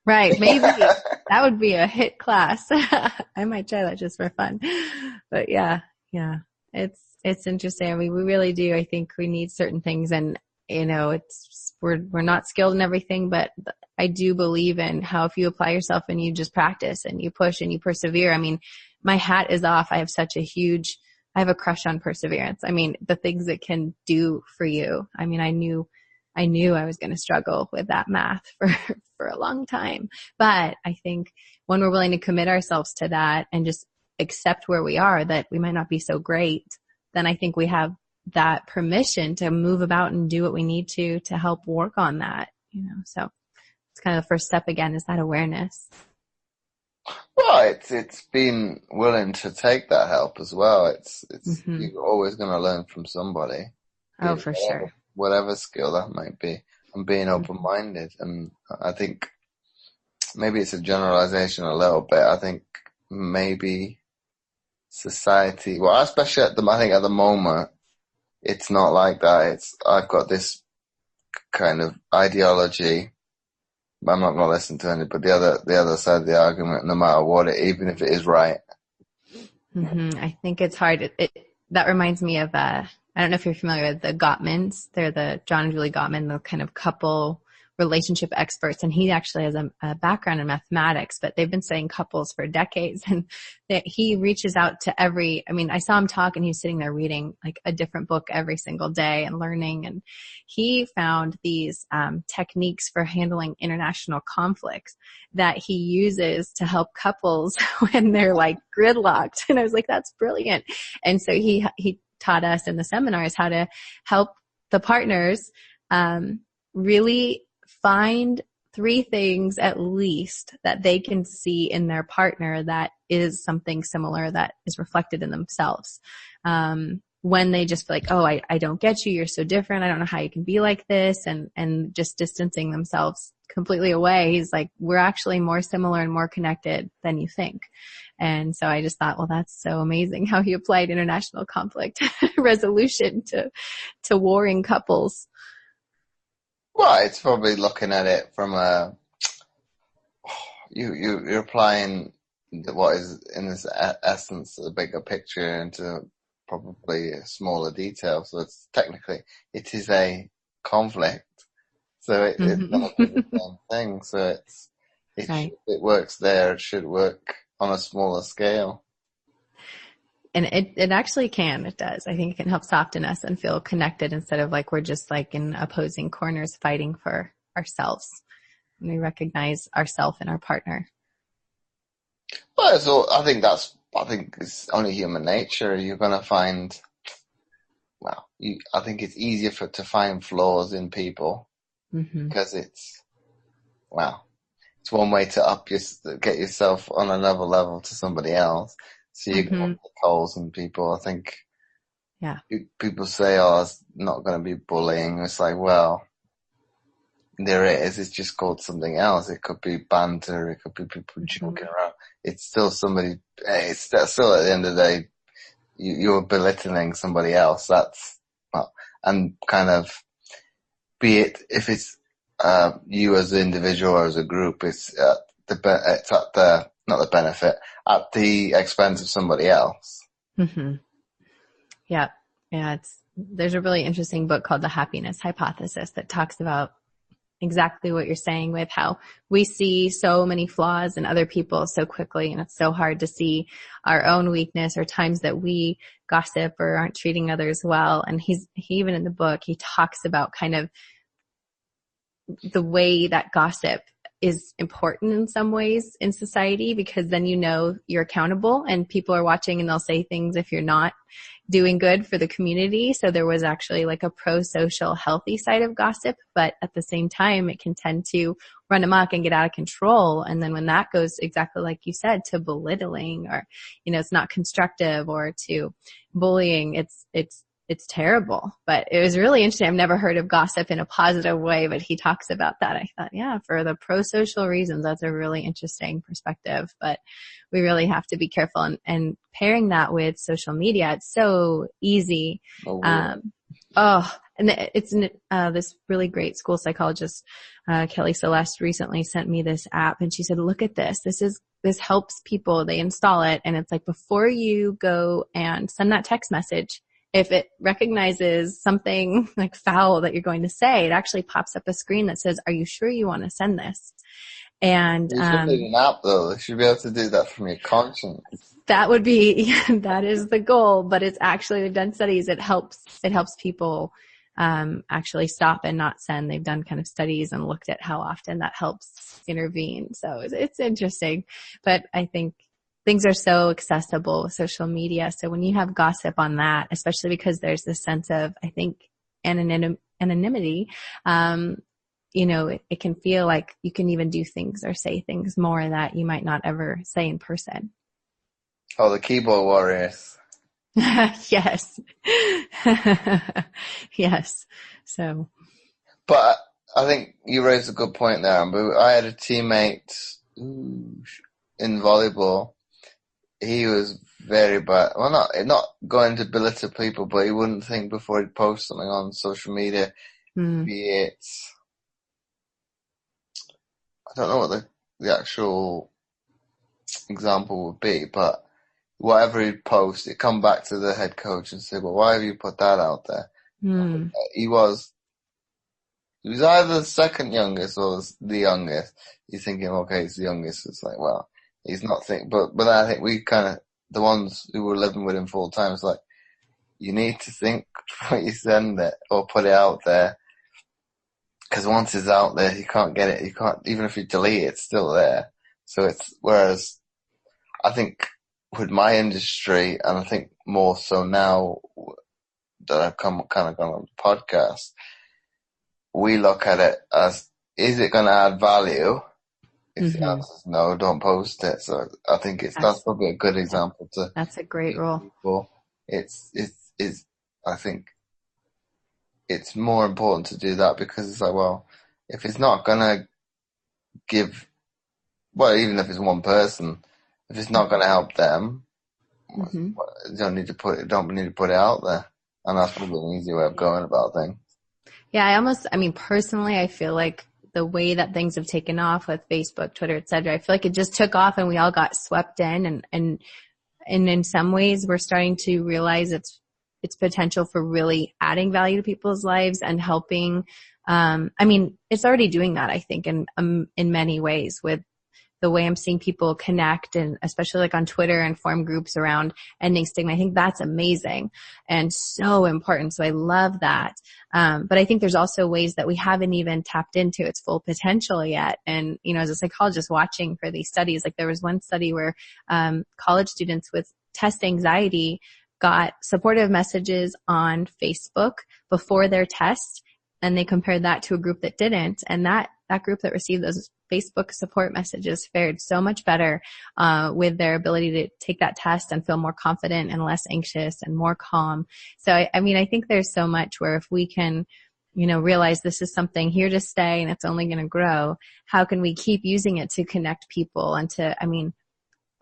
Right. Maybe that would be a hit class. I might try that just for fun. But yeah. It's interesting. I mean, we really do. I think we need certain things, and we're not skilled in everything, but I do believe in how if you apply yourself and you just practice and you push and you persevere. I mean, my hat is off. I have a crush on perseverance. I mean, the things it can do for you. I mean, I knew I was going to struggle with that math for a long time. But I think when we're willing to commit ourselves to that and just accept where we are, that we might not be so great, then I think we have that permission to move about and do what we need to help work on that, So it's kind of the first step again, is that awareness. Well, it's being willing to take that help as well. It's Hmm. you're always going to learn from somebody, Oh, be for sure. whatever skill that might be, and being open-minded. And I think maybe it's a generalization a little bit. I think maybe society, well, especially I think at the moment, it's not like that. I've got this kind of ideology. I'm not going to listen to any, but the other side of the argument, no matter what even if it is right. I think it's hard. That reminds me of, I don't know if you're familiar with the Gottmans. They're the John and Julie Gottman, the kind of couple relationship experts. And he actually has a background in mathematics, but they've been studying couples for decades. And that he reaches out to I saw him talk and he was sitting there reading like a different book every single day and learning. And he found these techniques for handling international conflicts that he uses to help couples when they're like gridlocked. And I was like, that's brilliant. And so he taught us in the seminars how to help the partners really find 3 things at least that they can see in their partner that is something similar that is reflected in themselves. When they just feel like, oh, I don't get you. You're so different. I don't know how you can be like this. And just distancing themselves completely away. He's like, we're actually more similar and more connected than you think. And so I just thought, well, that's so amazing how he applied international conflict resolution to warring couples. Well, it's probably looking at it from you're applying what is in this essence a bigger picture into probably a smaller detail. So it's technically it is a conflict. So it's going to be the same thing. So Right. it works there. It should work on a smaller scale. And it actually can. It does. I think it can help soften us and feel connected instead of like we're just like in opposing corners fighting for ourselves. And we recognize ourselves and our partner. Well, so I think it's only human nature. You're going to find, well, I think it's easier to find flaws in people because well, it's one way to get yourself on another level to somebody else. So you can look at holes in people. I think Yeah. people say, oh, it's not going to be bullying. It's like, well, there is. It's just called something else. It could be banter. It could be people joking around. It's still somebody. It's still at the end of the day, you're belittling somebody else. That's well, and kind of be it if it's you as an individual or as a group. It's it's at the not the benefit at the expense of somebody else. Yeah. Yeah. There's a really interesting book called The Happiness Hypothesis that talks about exactly what you're saying with how we see so many flaws in other people so quickly. And it's so hard to see our own weakness or times that we gossip or aren't treating others well. And he even in the book, he talks about kind of the way that gossip is important in some ways in society, because then you know you're accountable and people are watching and they'll say things if you're not doing good for the community. So there was actually like a pro-social healthy side of gossip, but at the same time, it can tend to run amok and get out of control. And then when that goes exactly like you said, to belittling or, it's not constructive, or to bullying, it's terrible. But it was really interesting. I've never heard of gossip in a positive way, but he talks about that. I thought, yeah, for the pro-social reasons, that's a really interesting perspective. But we really have to be careful. And pairing that with social media, it's so easy. And it's this really great school psychologist, Kelly Celeste, recently sent me this app, and she said, look at this. This helps people. They install it, and it's like before you go and send that text message, if it recognizes something like foul that you're going to say, it actually pops up a screen that says, are you sure you want to send this? And you should need an app though. You should be able to do that from your conscience. That is the goal, but it's actually, they've done studies. It helps people actually stop and not send. They've done kind of studies and looked at how often that helps intervene. So it's interesting, but I think things are so accessible with social media. So when you have gossip on that, especially because there's this sense of, I think, anonymity, it can feel like you can even do things or say things more that you might not ever say in person. Oh, the keyboard warriors. Yes. Yes. So. But I think you raised a good point there, Amber. I had a teammate in volleyball. He was very bad. Well, not going to belittle people, but he wouldn't think before he'd post something on social media. Be it, I don't know what the actual example would be, but whatever he'd post, it'd come back to the head coach and say, well, why have you put that out there? He was either the second youngest or the youngest. You're thinking, okay, he's the youngest. It's like, well, he's not thinking, but I think we kind of, the ones who were living with him full time, it's like, you need to think before you send it or put it out there. Because once it's out there, you can't get it. You can't, even if you delete it, it's still there. So whereas I think with my industry, and I think more so now that I've kind of gone on the podcast, we look at it as, is it going to add value? If the answer is no, don't post it. So I think that's probably a good example to. That's a great rule. People. I think it's more important to do that because it's like, well, if it's not going to give, well, even if it's one person, if it's not going to help them, you don't need to put it out there. And that's probably an easy way of going about things. Yeah, personally, I feel like the way that things have taken off with Facebook, Twitter, et cetera, I feel like it just took off and we all got swept in and in some ways we're starting to realize its potential for really adding value to people's lives and helping. It's already doing that, I think, in many ways with the way I'm seeing people connect, and especially like on Twitter and form groups around ending stigma. I think that's amazing and so important. So I love that. But I think there's also ways that we haven't even tapped into its full potential yet. And, as a psychologist watching for these studies, like there was one study where college students with test anxiety got supportive messages on Facebook before their test, and they compared that to a group that didn't. And that group that received those Facebook support messages fared so much better with their ability to take that test and feel more confident and less anxious and more calm. So, I think there's so much where if we can, realize this is something here to stay and it's only going to grow, how can we keep using it to connect people and to,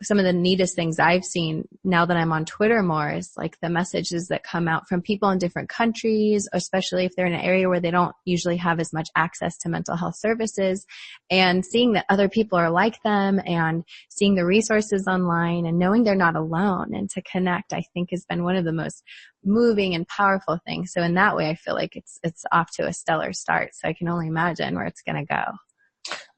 some of the neatest things I've seen now that I'm on Twitter more is like the messages that come out from people in different countries, especially if they're in an area where they don't usually have as much access to mental health services, and seeing that other people are like them and seeing the resources online and knowing they're not alone and to connect, I think has been one of the most moving and powerful things. So in that way, I feel like it's off to a stellar start. So I can only imagine where it's going to go.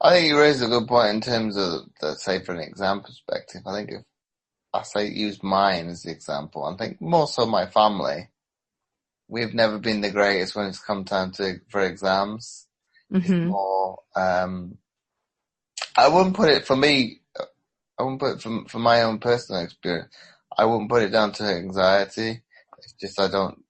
I think you raised a good point in terms of, say, from an exam perspective. I think if I use mine as the example, I think more so my family, we've never been the greatest when it's come time for exams. It's more, I wouldn't put it for me, I wouldn't put it for my own personal experience. I wouldn't put it down to anxiety. It's just you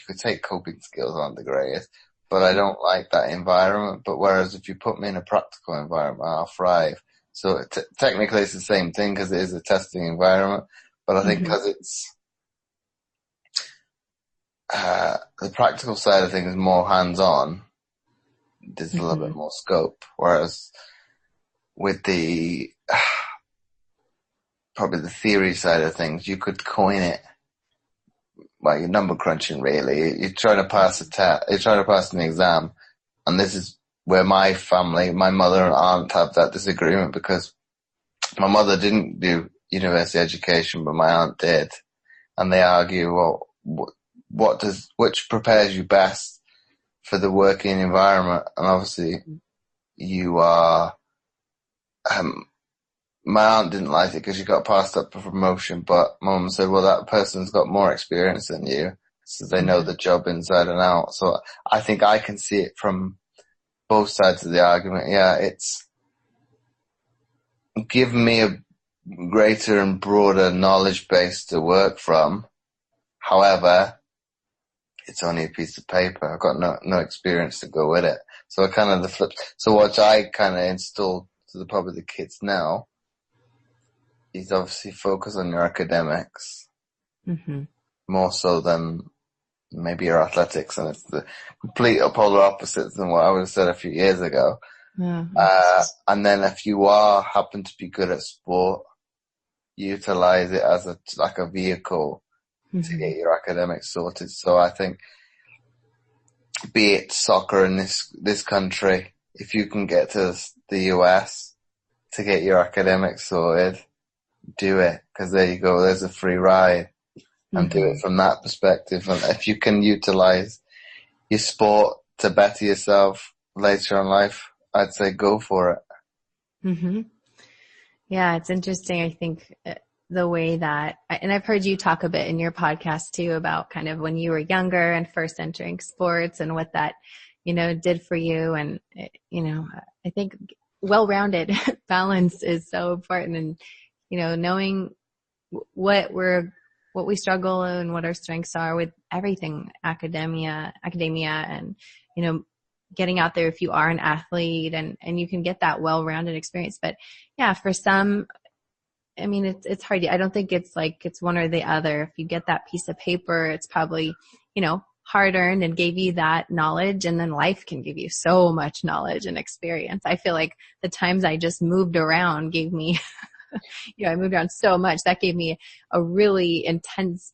could say coping skills aren't the greatest, but I don't like that environment. But whereas if you put me in a practical environment, I'll thrive. So technically it's the same thing because it is a testing environment. But I think because it's the practical side of things is more hands-on, there's a little bit more scope. Whereas with the probably the theory side of things, you could coin it. Well, you're number crunching really. You're trying to pass a test. You're trying to pass an exam, and this is where my family, my mother and aunt, have that disagreement because my mother didn't do university education, but my aunt did, and they argue, well, which prepares you best for the working environment? And obviously, you are. My aunt didn't like it because she got passed up for promotion, but my mum said, well, that person's got more experience than you, so they know the job inside and out. So I think I can see it from both sides of the argument. Yeah, it's given me a greater and broader knowledge base to work from. However, it's only a piece of paper. I've got no experience to go with it. So kind of the flip. So what I kind of install to probably the kids now is obviously focus on your academics more so than maybe your athletics. And it's the complete polar opposite than what I would have said a few years ago. And then if you happen to be good at sport, utilize it as a vehicle to get your academics sorted. So I think, be it soccer in this country, if you can get to the US to get your academics sorted, do it, because there you go, there's a free ride, and do it from that perspective. And if you can utilize your sport to better yourself later in life, I'd say go for it. Yeah, it's interesting. I think the way that, and I've heard you talk a bit in your podcast too about kind of when you were younger and first entering sports and what that, did for you. And, I think well-rounded balance is so important. And, knowing what we struggle and what our strengths are with everything, academia and, getting out there if you are an athlete and you can get that well-rounded experience. But yeah, for some, I mean, it's hard. I don't think it's like it's one or the other. If you get that piece of paper, it's probably, hard earned and gave you that knowledge, and then life can give you so much knowledge and experience. I feel like the times I just moved around gave me, I moved around so much. That gave me a really intense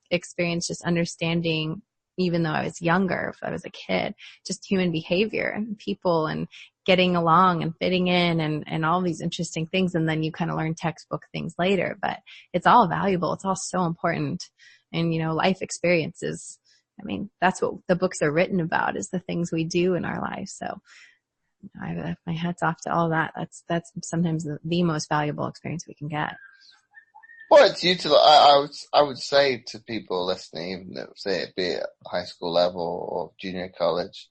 experience, just understanding, even though I was younger, if I was a kid, just human behavior and people and getting along and fitting in and all these interesting things. And then you kind of learn textbook things later, but it's all valuable. It's all so important. And, life experiences, I mean, that's what the books are written about, is the things we do in our lives. So my hat's off to all that. That's sometimes the most valuable experience we can get. Well, it's useful. I would say to people listening, even if, say it be at high school level or junior college,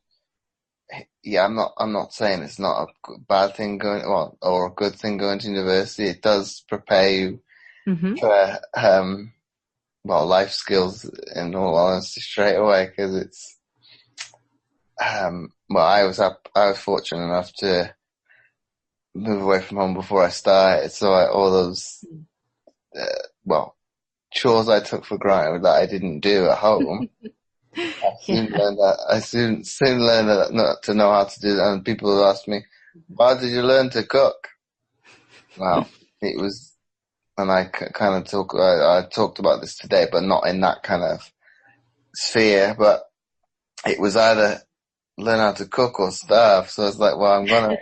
yeah, I'm not saying it's not a bad thing or a good thing going to university. It does prepare you for life skills, in all honesty, straight away, because it's I was fortunate enough to move away from home before I started, so all those chores I took for granted that I didn't do at home. I soon learned that. I soon learned not to know how to do that. And people have asked me, "How did you learn to cook?" Well, it was, and I kind of I talked about this today, but not in that kind of sphere. But it was either learn how to cook or starve. So I was like, well, I'm gonna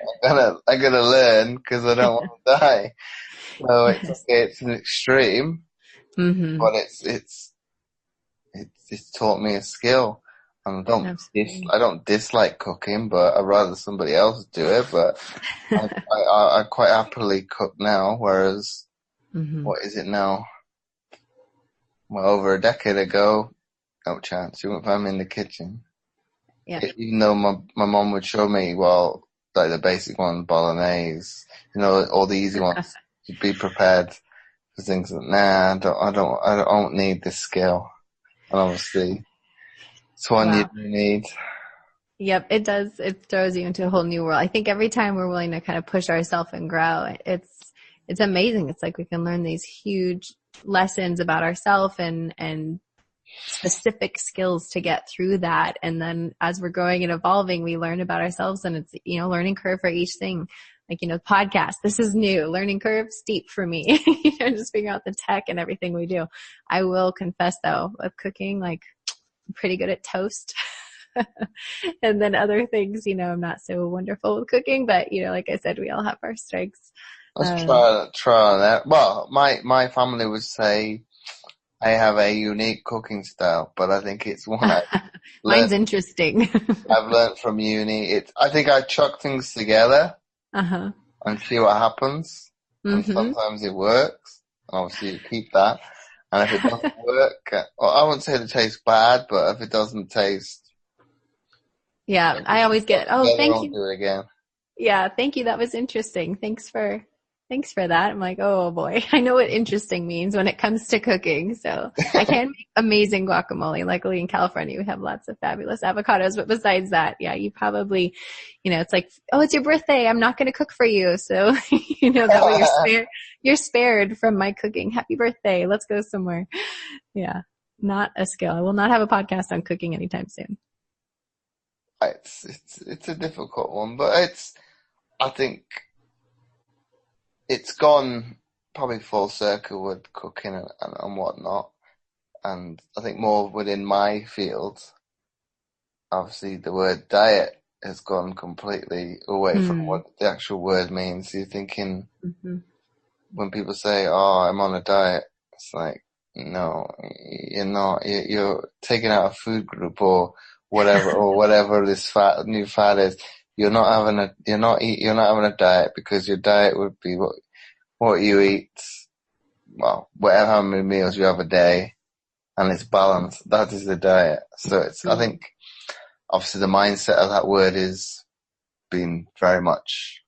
learn, because I don't want to die. So it's an extreme, but it's taught me a skill. And I don't dislike cooking, but I'd rather somebody else do it. But I quite happily cook now, whereas what is it now? Well, over a decade ago, no chance. You wouldn't find me in the kitchen. Yeah. Even though my mom would show me, like the basic ones, bolognese, all the easy ones, to be prepared for things like, I don't need this skill. And obviously, it's one you do need. Yep, it does. It throws you into a whole new world. I think every time we're willing to kind of push ourselves and grow, it's amazing. It's like we can learn these huge lessons about ourselves and specific skills to get through that. And then as we're growing and evolving, we learn about ourselves, and it's, learning curve for each thing. Like, podcast, this is new. Learning curve, steep for me. Just figuring out the tech and everything we do. I will confess though, with cooking, like, I'm pretty good at toast. And then other things, I'm not so wonderful with cooking, but like I said, we all have our strengths. Let's try on that. Well, my family would say I have a unique cooking style, but I think it's one Mine's interesting. I've learned from uni. I think I chuck things together and see what happens. And sometimes it works. Obviously, you keep that. And if it doesn't work, I wouldn't say it tastes bad, but if it doesn't taste, I always get, thank you. Do it again. Yeah, thank you. That was interesting. Thanks for Thanks for that. I'm like, oh boy, I know what interesting means when it comes to cooking. So I can make amazing guacamole. Luckily in California, we have lots of fabulous avocados. But besides that, yeah, you probably, it's like, oh, it's your birthday. I'm not going to cook for you. So, that way you're spared from my cooking. Happy birthday. Let's go somewhere. Yeah. Not a skill. I will not have a podcast on cooking anytime soon. It's a difficult one, but I think it's gone probably full circle with cooking and whatnot. And I think more within my field, obviously the word diet has gone completely away from what the actual word means. You're thinking, when people say, oh, I'm on a diet, it's like, no, you're not. You're taking out a food group or whatever this new fad is. You're not having a diet, because your diet would be what you eat, well, whatever, how many meals you have a day, and it's balanced. That is the diet. So I think, obviously the mindset of that word is being very much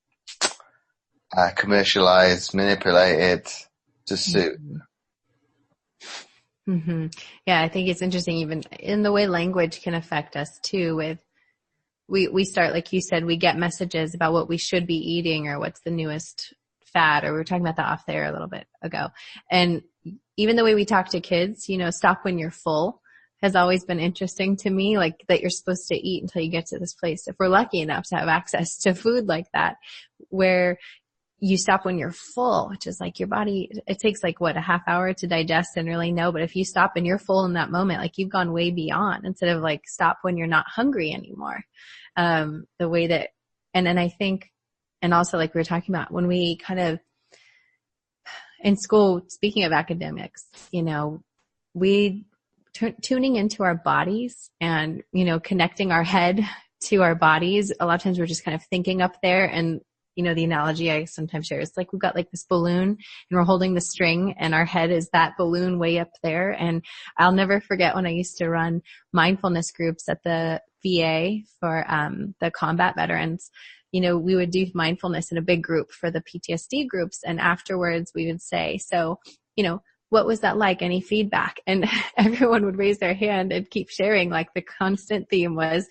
commercialized, manipulated to suit. Yeah, I think it's interesting, even in the way language can affect us too. With we start, like you said, we get messages about what we should be eating or what's the newest fad, or we were talking about that off there a little bit ago. And even the way we talk to kids, stop when you're full, has always been interesting to me, like that you're supposed to eat until you get to this place. If we're lucky enough to have access to food like that, where you stop when you're full, which is like your body, it takes like a half hour to digest and really know. But if you stop and you're full in that moment, like you've gone way beyond, instead of like stop when you're not hungry anymore. The way that, and then I think, and also like we were talking about when we kind of in school, speaking of academics, we tuning into our bodies and, connecting our head to our bodies. A lot of times we're just kind of thinking up there, and the analogy I sometimes share is like we've got like this balloon and we're holding the string, and our head is that balloon way up there. And I'll never forget when I used to run mindfulness groups at the VA for the combat veterans. We would do mindfulness in a big group for the PTSD groups. And afterwards we would say, so, what was that like? Any feedback? And everyone would raise their hand and keep sharing. Like the constant theme was,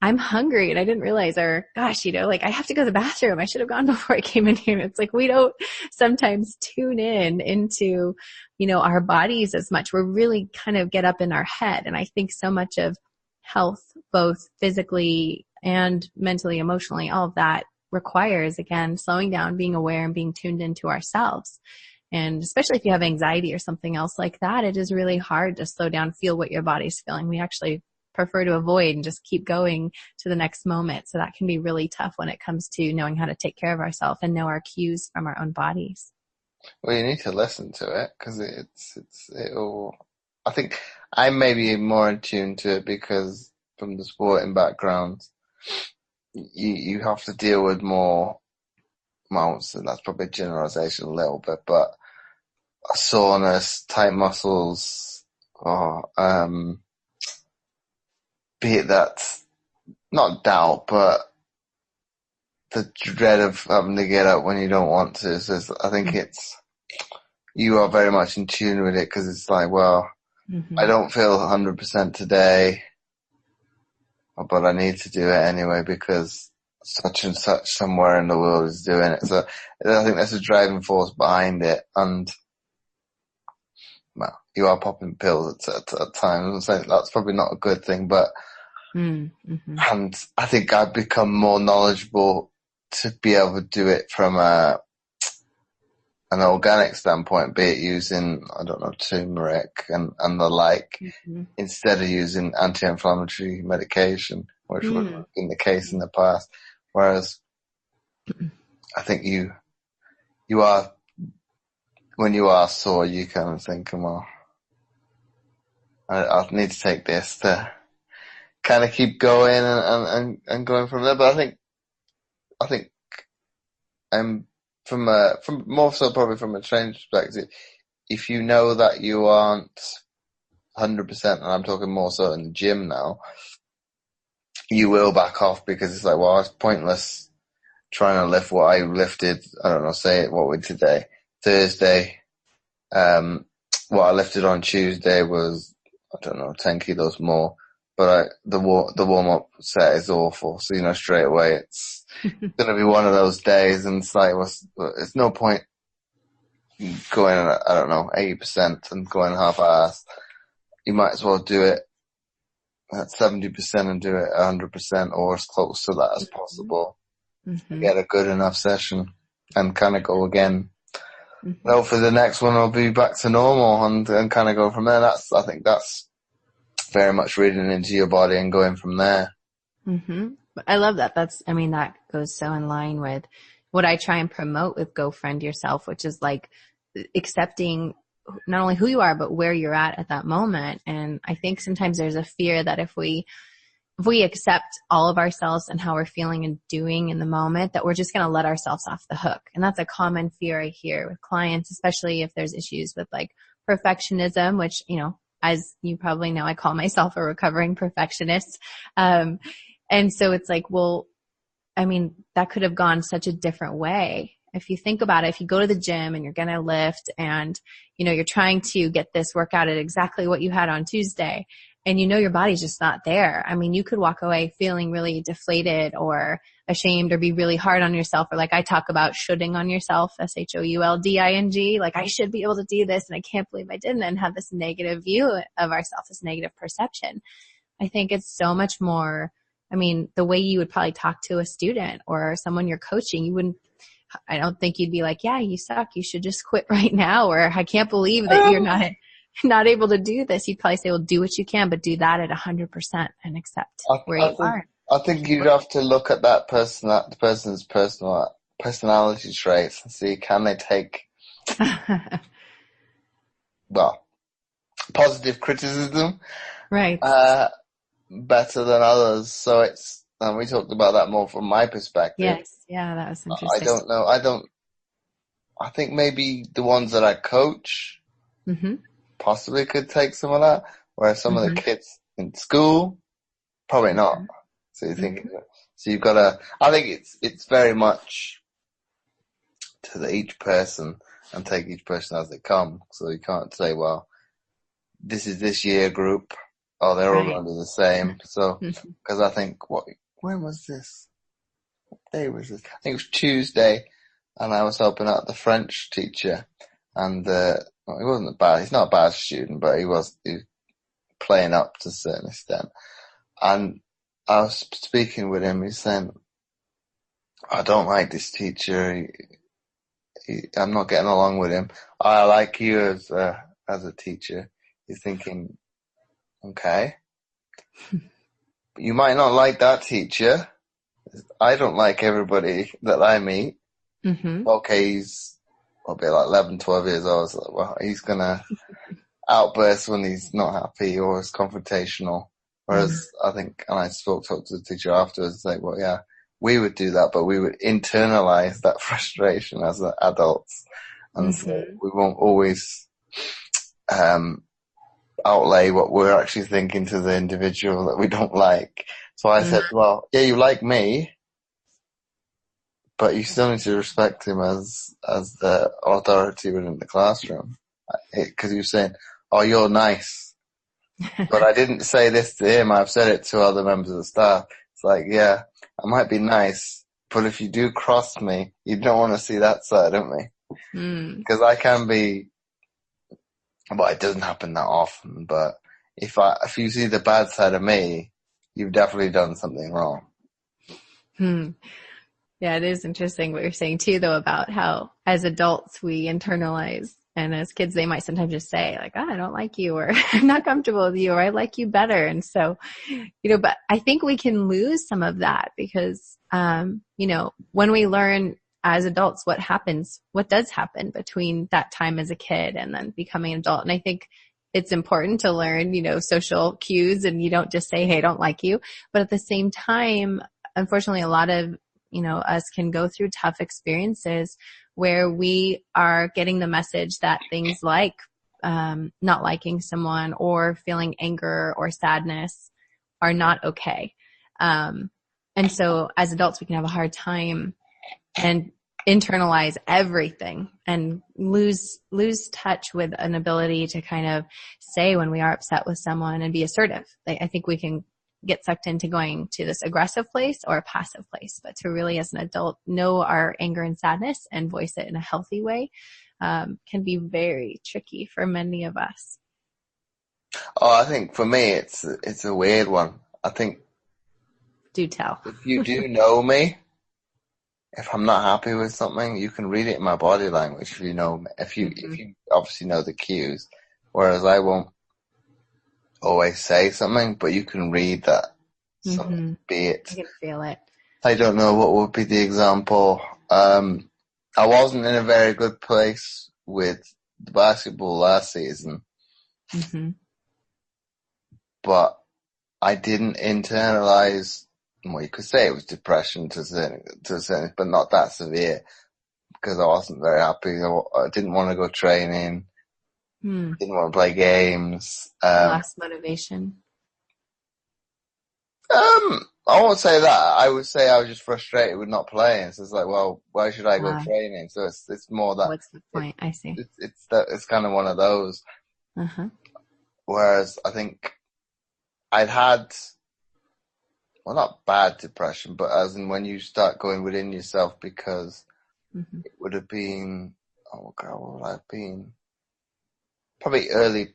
I'm hungry and I didn't realize, or gosh, like I have to go to the bathroom. I should have gone before I came in here. It's like we don't sometimes tune into, our bodies as much. We're really kind of get up in our head. And I think so much of health, both physically and mentally, emotionally, all of that requires, again, slowing down, being aware, and being tuned into ourselves. And especially if you have anxiety or something else like that, it is really hard to slow down, feel what your body's feeling. We actually prefer to avoid and just keep going to the next moment. So that can be really tough when it comes to knowing how to take care of ourselves and know our cues from our own bodies. Well, you need to listen to it, because I think I may be more in tune to it because from the sporting background, you have to deal with more, well, so that's probably a generalization a little bit, but soreness, tight muscles, be it that, not doubt, but the dread of having to get up when you don't want to. So I think you are very much in tune with it, because it's like, well, I don't feel 100% today, but I need to do it anyway because such and such somewhere in the world is doing it. So I think that's a driving force behind it. And well, you are popping pills at times. So that's probably not a good thing, but and I think I've become more knowledgeable to be able to do it from an organic standpoint, be it using, I don't know, turmeric and the like, instead of using anti-inflammatory medication, which would have been the case in the past. Whereas I think you are, when you are sore, you kind of think, well, I need to take this to kind of keep going and going from there. But I think I'm from more so probably from a training perspective, if you know that you aren't 100%, and I'm talking more so in the gym now, you will back off, because it's like, well, it's pointless trying to lift what I lifted. I don't know, say it, what we today? Thursday. What I lifted on Tuesday was, I don't know, 10 kilos more. But the warm-up set is awful. So, straight away it's going to be one of those days, and it's like, it's no point going, I don't know, 80% and going half-assed. You might as well do it at 70% and do it 100% or as close to that as possible. Get a good enough session and kind of go again. Hopefully the next one will be back to normal and kind of go from there. I think that's very much reading into your body and going from there. I love that. That goes so in line with what I try and promote with Go Friend Yourself, which is like accepting not only who you are, but where you're at that moment. And I think sometimes there's a fear that if we accept all of ourselves and how we're feeling and doing in the moment, that we're just going to let ourselves off the hook. And that's a common fear I hear with clients, especially if there's issues with like perfectionism, which, as you probably know, I call myself a recovering perfectionist. And so it's like, well, that could have gone such a different way. If you think about it, if you go to the gym and you're going to lift and, you're trying to get this workout at exactly what you had on Tuesday and your body's just not there. You could walk away feeling really deflated or ashamed or be really hard on yourself, or like I talk about shoulding on yourself, SHOULDING, like I should be able to do this and I can't believe I didn't, and have this negative view of ourselves, this negative perception. I think it's so much more, the way you would probably talk to a student or someone you're coaching, I don't think you'd be like, yeah, you suck, you should just quit right now, or I can't believe that you're not able to do this. You'd probably say, well, do what you can, but do that at 100% and accept where you are. I think you'd have to look at the person's personality traits and see, can they take, positive criticism, right, better than others. So and we talked about that more from my perspective. Yes. Yeah, that was interesting. I don't know. I think maybe the ones that I coach possibly could take some of that, whereas some of the kids in school, probably not. So you think, so you've got to, I think it's very much to each person and take each person as they come. So you can't say, well, this is this year group. Oh, they're all going to be the same. So, because I think, when was this? What day was this? I think it was Tuesday, and I was helping out the French teacher, and he wasn't bad. He's not a bad student, but he was playing up to a certain extent. And I was speaking with him. He's saying, I don't like this teacher. I'm not getting along with him. I like you as a teacher. He's thinking, okay, but you might not like that teacher. I don't like everybody that I meet. Okay, he's probably like 11, 12 years old. So, well, he's going to outburst when he's not happy or is confrontational. Whereas I think, and I talked to the teacher afterwards, like, well, yeah, we would do that, but we would internalize that frustration as adults. And so we won't always outlay what we're actually thinking to the individual that we don't like. So I said, well, yeah, you like me, but you still need to respect him as the authority within the classroom. Because you're saying, oh, you're nice. But I didn't say this to him. I've said it to other members of the staff. It's like, yeah, I might be nice, but if you do cross me, you don't want to see that side of me. Because I can be, well, it doesn't happen that often, but if you see the bad side of me, you've definitely done something wrong. Yeah, it is interesting what you're saying too, though, about how as adults we internalize, and as kids they might sometimes just say like, oh, I don't like you, or I'm not comfortable with you, or I like you better. And so, but I think we can lose some of that because, when we learn as adults what does happen between that time as a kid and then becoming an adult. And I think it's important to learn, social cues, and you don't just say, hey, I don't like you. But at the same time, unfortunately, a lot of, us can go through tough experiences where we are getting the message that things like not liking someone or feeling anger or sadness are not okay. And so as adults, we can have a hard time and internalize everything and lose touch with an ability to kind of say when we are upset with someone and be assertive. Like, I think we can get sucked into going to this aggressive place or a passive place, but to really, as an adult, know our anger and sadness and voice it in a healthy way can be very tricky for many of us. Oh, I think for me, it's a weird one. I think Do tell. if you do know me, if I'm not happy with something, you can read it in my body language. If you know me, if you obviously know the cues, whereas I won't always say something, but you can read that. Something, be it. You can feel it. I don't know what would be the example. I wasn't in a very good place with the basketball last season, but I didn't internalize. Well, you could say it was depression to a certain, but not that severe, because I wasn't very happy. I didn't want to go training. Didn't want to play games. Lost motivation. I won't say that. I would say I was just frustrated with not playing. So it's like, well, why should I go training? So it's more that. What's the point? I see. It's kind of one of those. Whereas I think I'd had, well, not bad depression, but as in when you start going within yourself, because it would have been, oh God, what would I have been? Probably early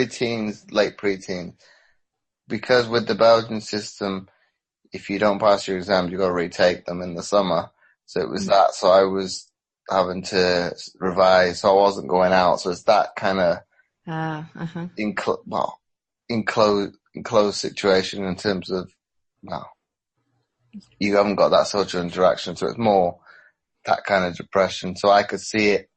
teens, late preteens. Because with the Belgian system, if you don't pass your exams, you got to retake them in the summer. So it was that. So I was having to revise. So I wasn't going out. So it's that kind of enclosed situation in terms of, well, you haven't got that social interaction. So it's more that kind of depression. So I could see it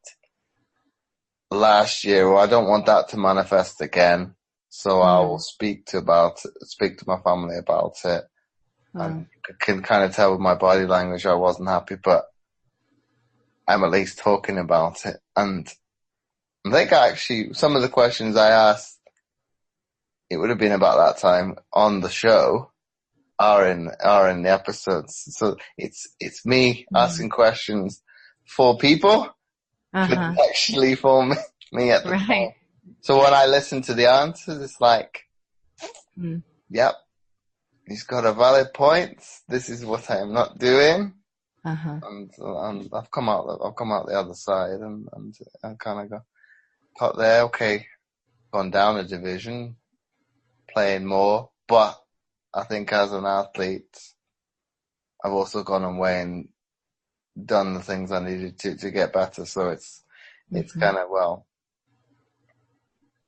last year. Well, I don't want that to manifest again. So I will speak to my family about it. And I can kind of tell with my body language I wasn't happy, but I'm at least talking about it. And I think actually some of the questions I asked, it would have been about that time on the show, are in the episodes. So it's me asking questions for people, but actually for me at the time. So when I listen to the answers, it's like, yep, he's got a valid point. This is what I am not doing. And I've come out the other side and I kind of got there. Okay, gone down a division, playing more, but I think as an athlete, I've also gone away and done the things I needed to get better. So it's kind of, well,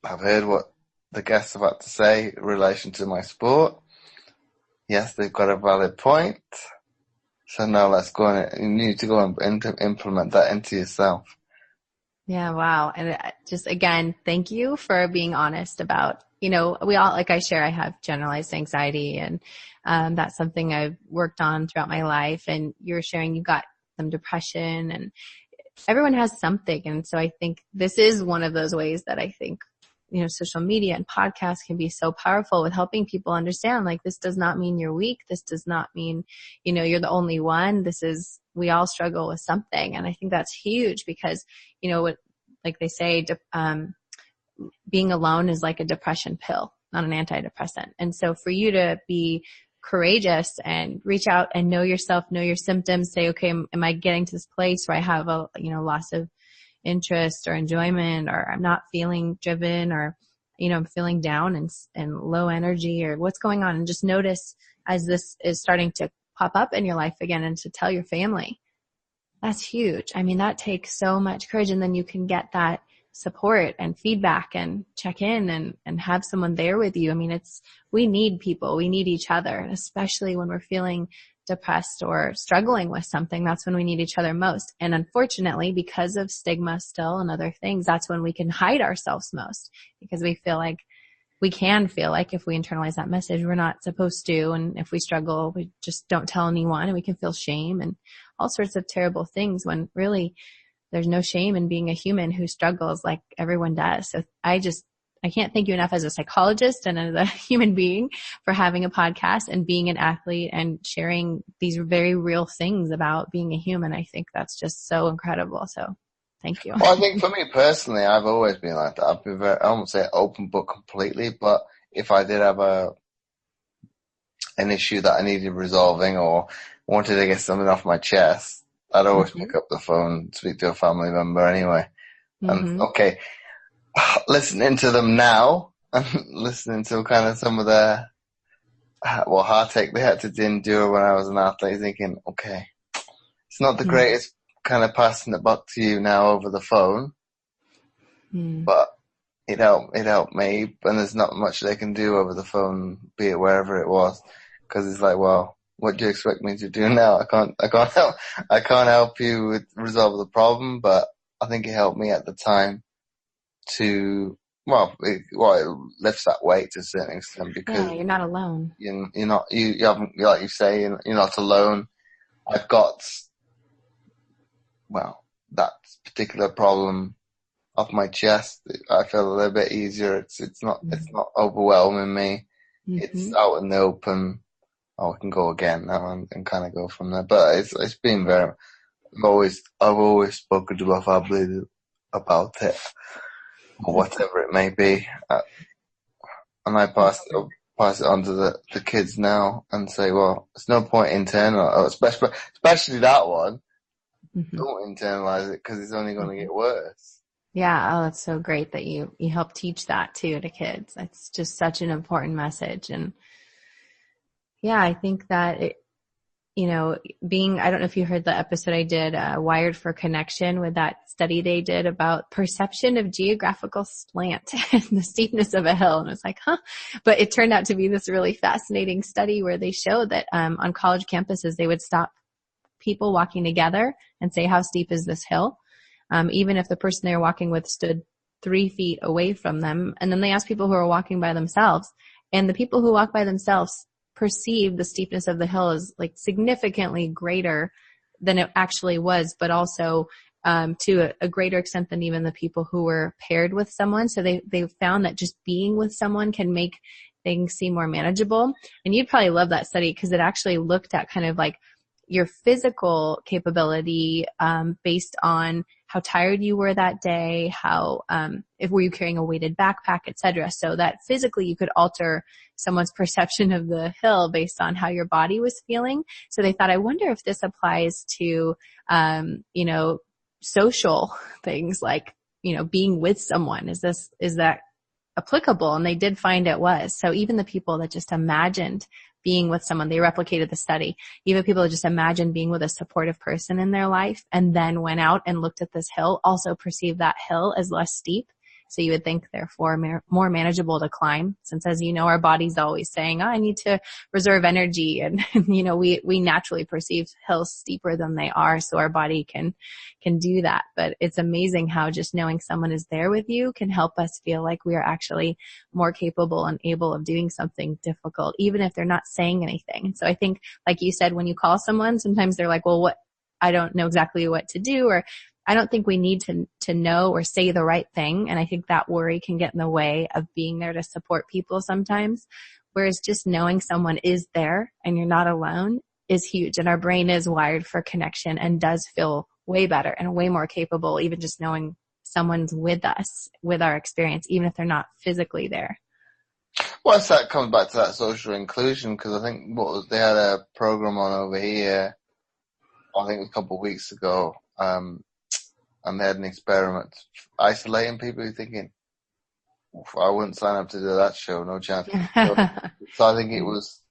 I've heard what the guests have had to say in relation to my sport. Yes, they've got a valid point. So now let's go and you need to go and implement that into yourself. Yeah, wow. And just again, thank you for being honest about, we all, like I share, I have generalized anxiety and that's something I've worked on throughout my life. And you're sharing you got some depression and everyone has something. And so I think this is one of those ways that I think social media and podcasts can be so powerful with helping people understand, like, this does not mean you're weak. This does not mean, you're the only one. We all struggle with something. And I think that's huge because, like they say, being alone is like a depression pill, not an antidepressant. And so for you to be courageous and reach out and know yourself, know your symptoms, say, okay, am I getting to this place where I have a, loss of interest or enjoyment, or I'm not feeling driven, or, I'm feeling down and low energy, or what's going on, and just notice as this is starting to pop up in your life again, and to tell your family. That's huge. I mean, that takes so much courage, and then you can get that support and feedback and check in and have someone there with you. I mean, we need people, we need each other, and especially when we're feeling depressed or struggling with something, that's when we need each other most. And unfortunately, because of stigma still and other things, that's when we can hide ourselves most, because we can feel like if we internalize that message, we're not supposed to. And if we struggle, we just don't tell anyone, and we can feel shame and all sorts of terrible things, when really there's no shame in being a human who struggles like everyone does. So I I can't thank you enough as a psychologist and as a human being for having a podcast and being an athlete and sharing these very real things about being a human. I think that's just so incredible. So thank you. Well, I think for me personally, I've always been like that. I've been I won't say open book completely, but if I did have an issue that I needed resolving or wanted to get something off my chest, I'd always pick up the phone and speak to a family member anyway. And okay, listening to them now and listening to kind of some of the heartache they had to endure when I was an athlete, thinking, okay, it's not the greatest kind of passing the buck to you now over the phone, but it helped me, and there's not much they can do over the phone, be it wherever it was, because it's like, well, what do you expect me to do now? I can't help you resolve the problem, but I think it helped me at the time to, it lifts that weight to a certain extent, because you're not alone. You haven't, like you say, you're not alone. I've got, that particular problem off my chest. I feel a little bit easier. It's not overwhelming me. It's out in the open. I can go again now and kind of go from there. But it's been very, I've always spoken to my family about it, or whatever it may be. And I pass it on to the kids now and say, well, there's no point internal, especially that one. Don't internalize it, because it's only going to get worse. Yeah. Oh, that's so great that you help teach that too to kids. That's just such an important message. And yeah, I think that I don't know if you heard the episode I did, Wired for Connection, with that study they did about perception of geographical slant and the steepness of a hill. And I was like, but it turned out to be this really fascinating study where they showed that, on college campuses, they would stop people walking together and say, how steep is this hill? Even if the person they were walking with stood 3 feet away from them. And then they asked people who are walking by themselves, and the people who walk by themselves perceive the steepness of the hill as like significantly greater than it actually was, but also to a greater extent than even the people who were paired with someone. So they found that just being with someone can make things seem more manageable. And you'd probably love that study, because it actually looked at kind of like your physical capability based on how tired you were that day, how if were you carrying a weighted backpack, etc. So that physically you could alter someone's perception of the hill based on how your body was feeling. So they thought, I wonder if this applies to social things like being with someone. Is that applicable? And they did find it was. So even the people that just imagined being with someone, they replicated the study. Even people that just imagined being with a supportive person in their life and then went out and looked at this hill also perceived that hill as less steep. So you would think, therefore, more manageable to climb, since, as you know, our body's always saying, I need to reserve energy. And, we naturally perceive hills steeper than they are. So our body can do that. But it's amazing how just knowing someone is there with you can help us feel like we are actually more capable and able of doing something difficult, even if they're not saying anything. And so I think, like you said, when you call someone, sometimes they're like, well, I don't know exactly what to do, or I don't think we need to know or say the right thing. And I think that worry can get in the way of being there to support people sometimes. Whereas just knowing someone is there and you're not alone is huge. And our brain is wired for connection and does feel way better and way more capable, even just knowing someone's with us, with our experience, even if they're not physically there. Well, that comes back to that social inclusion, because I think they had a program on over here, I think it was a couple of weeks ago, and they had an experiment isolating people. You're thinking, I wouldn't sign up to do that show, no chance. So I think it was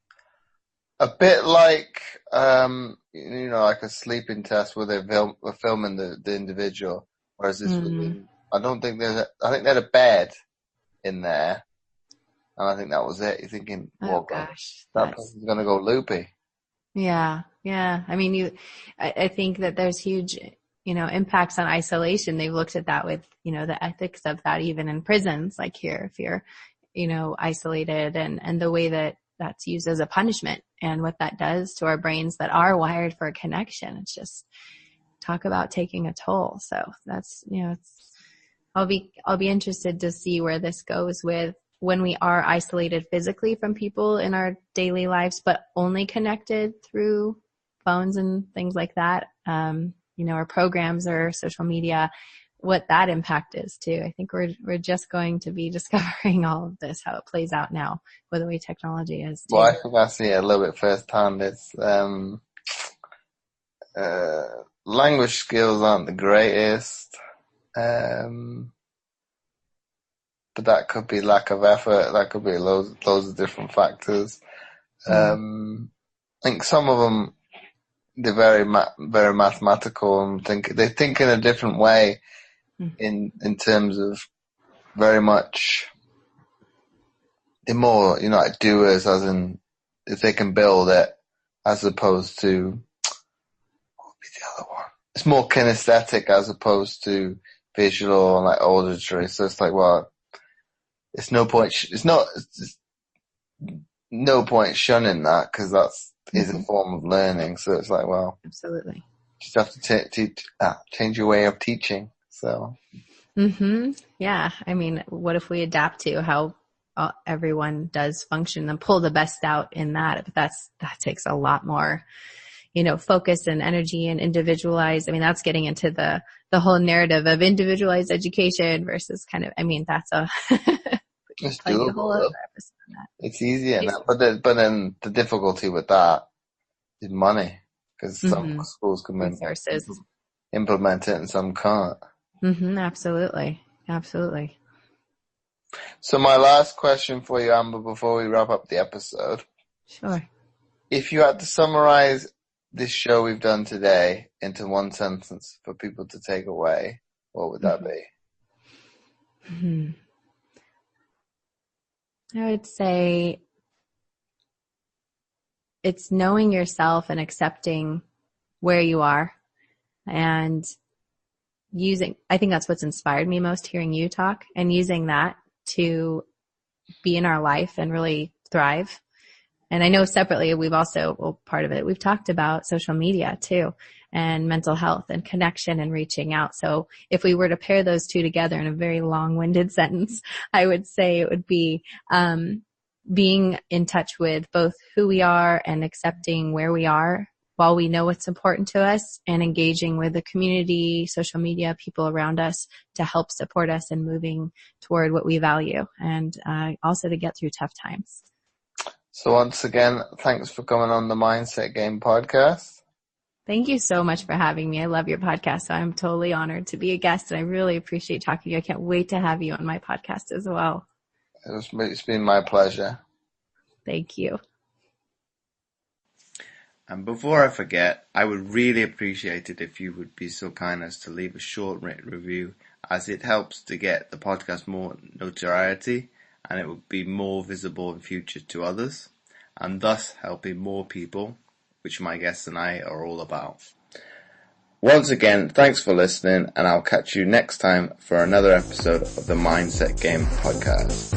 a bit like, like a sleeping test where were filming the individual, whereas this was, I think they had a bed in there, and I think that was it. You're thinking, well, gosh, that person's going to go loopy. Yeah. I mean, I think that there's huge, impacts on isolation. They've looked at that with, the ethics of that, even in prisons, like here, if you're, isolated and the way that that's used as a punishment and what that does to our brains that are wired for a connection. It's just talk about taking a toll. So that's, I'll be interested to see where this goes with when we are isolated physically from people in our daily lives, but only connected through phones and things like that, or programs or social media, what that impact is too. I think we're just going to be discovering all of this, how it plays out now with the way technology is too. Well, I think I see it a little bit firsthand. It's, language skills aren't the greatest. But that could be lack of effort. That could be loads of different factors. I think some of them, they're very mathematical and they think in a different way in terms of very much, they're more, like doers, as in if they can build it, as opposed to, what would be the other one? It's more kinesthetic as opposed to visual and like auditory. So it's like, well, it's no point, it's no point shunning that, because that's is a form of learning. So it's like, well, absolutely, just have to change your way of teaching. So, yeah. I mean, what if we adapt to how everyone does function and pull the best out in that? But that takes a lot more, focus and energy and individualized. I mean, that's getting into the whole narrative of individualized education versus that's a it's doable. It's easy enough, but then the difficulty with that is money, because some schools can implement it and some can't. Absolutely. So my last question for you, Amber, before we wrap up the episode. Sure. If you had to summarize this show we've done today into one sentence for people to take away, what would that be? I would say it's knowing yourself and accepting where you are, and I think that's what's inspired me most, hearing you talk, and using that to be in our life and really thrive. And I know separately, part of it, we've talked about social media too, and mental health and connection and reaching out. So if we were to pair those two together in a very long-winded sentence, I would say it would be being in touch with both who we are and accepting where we are while we know what's important to us, and engaging with the community, social media, people around us to help support us in moving toward what we value, and also to get through tough times. So once again, thanks for coming on the Mindset Game podcast. Thank you so much for having me. I love your podcast, so I'm totally honored to be a guest, and I really appreciate talking to you. I can't wait to have you on my podcast as well. It's been my pleasure. Thank you. And before I forget, I would really appreciate it if you would be so kind as to leave a short written review, as it helps to get the podcast more notoriety, and it would be more visible in future to others, and thus helping more people, which my guests and I are all about. Once again, thanks for listening, and I'll catch you next time for another episode of the Mindset Game podcast.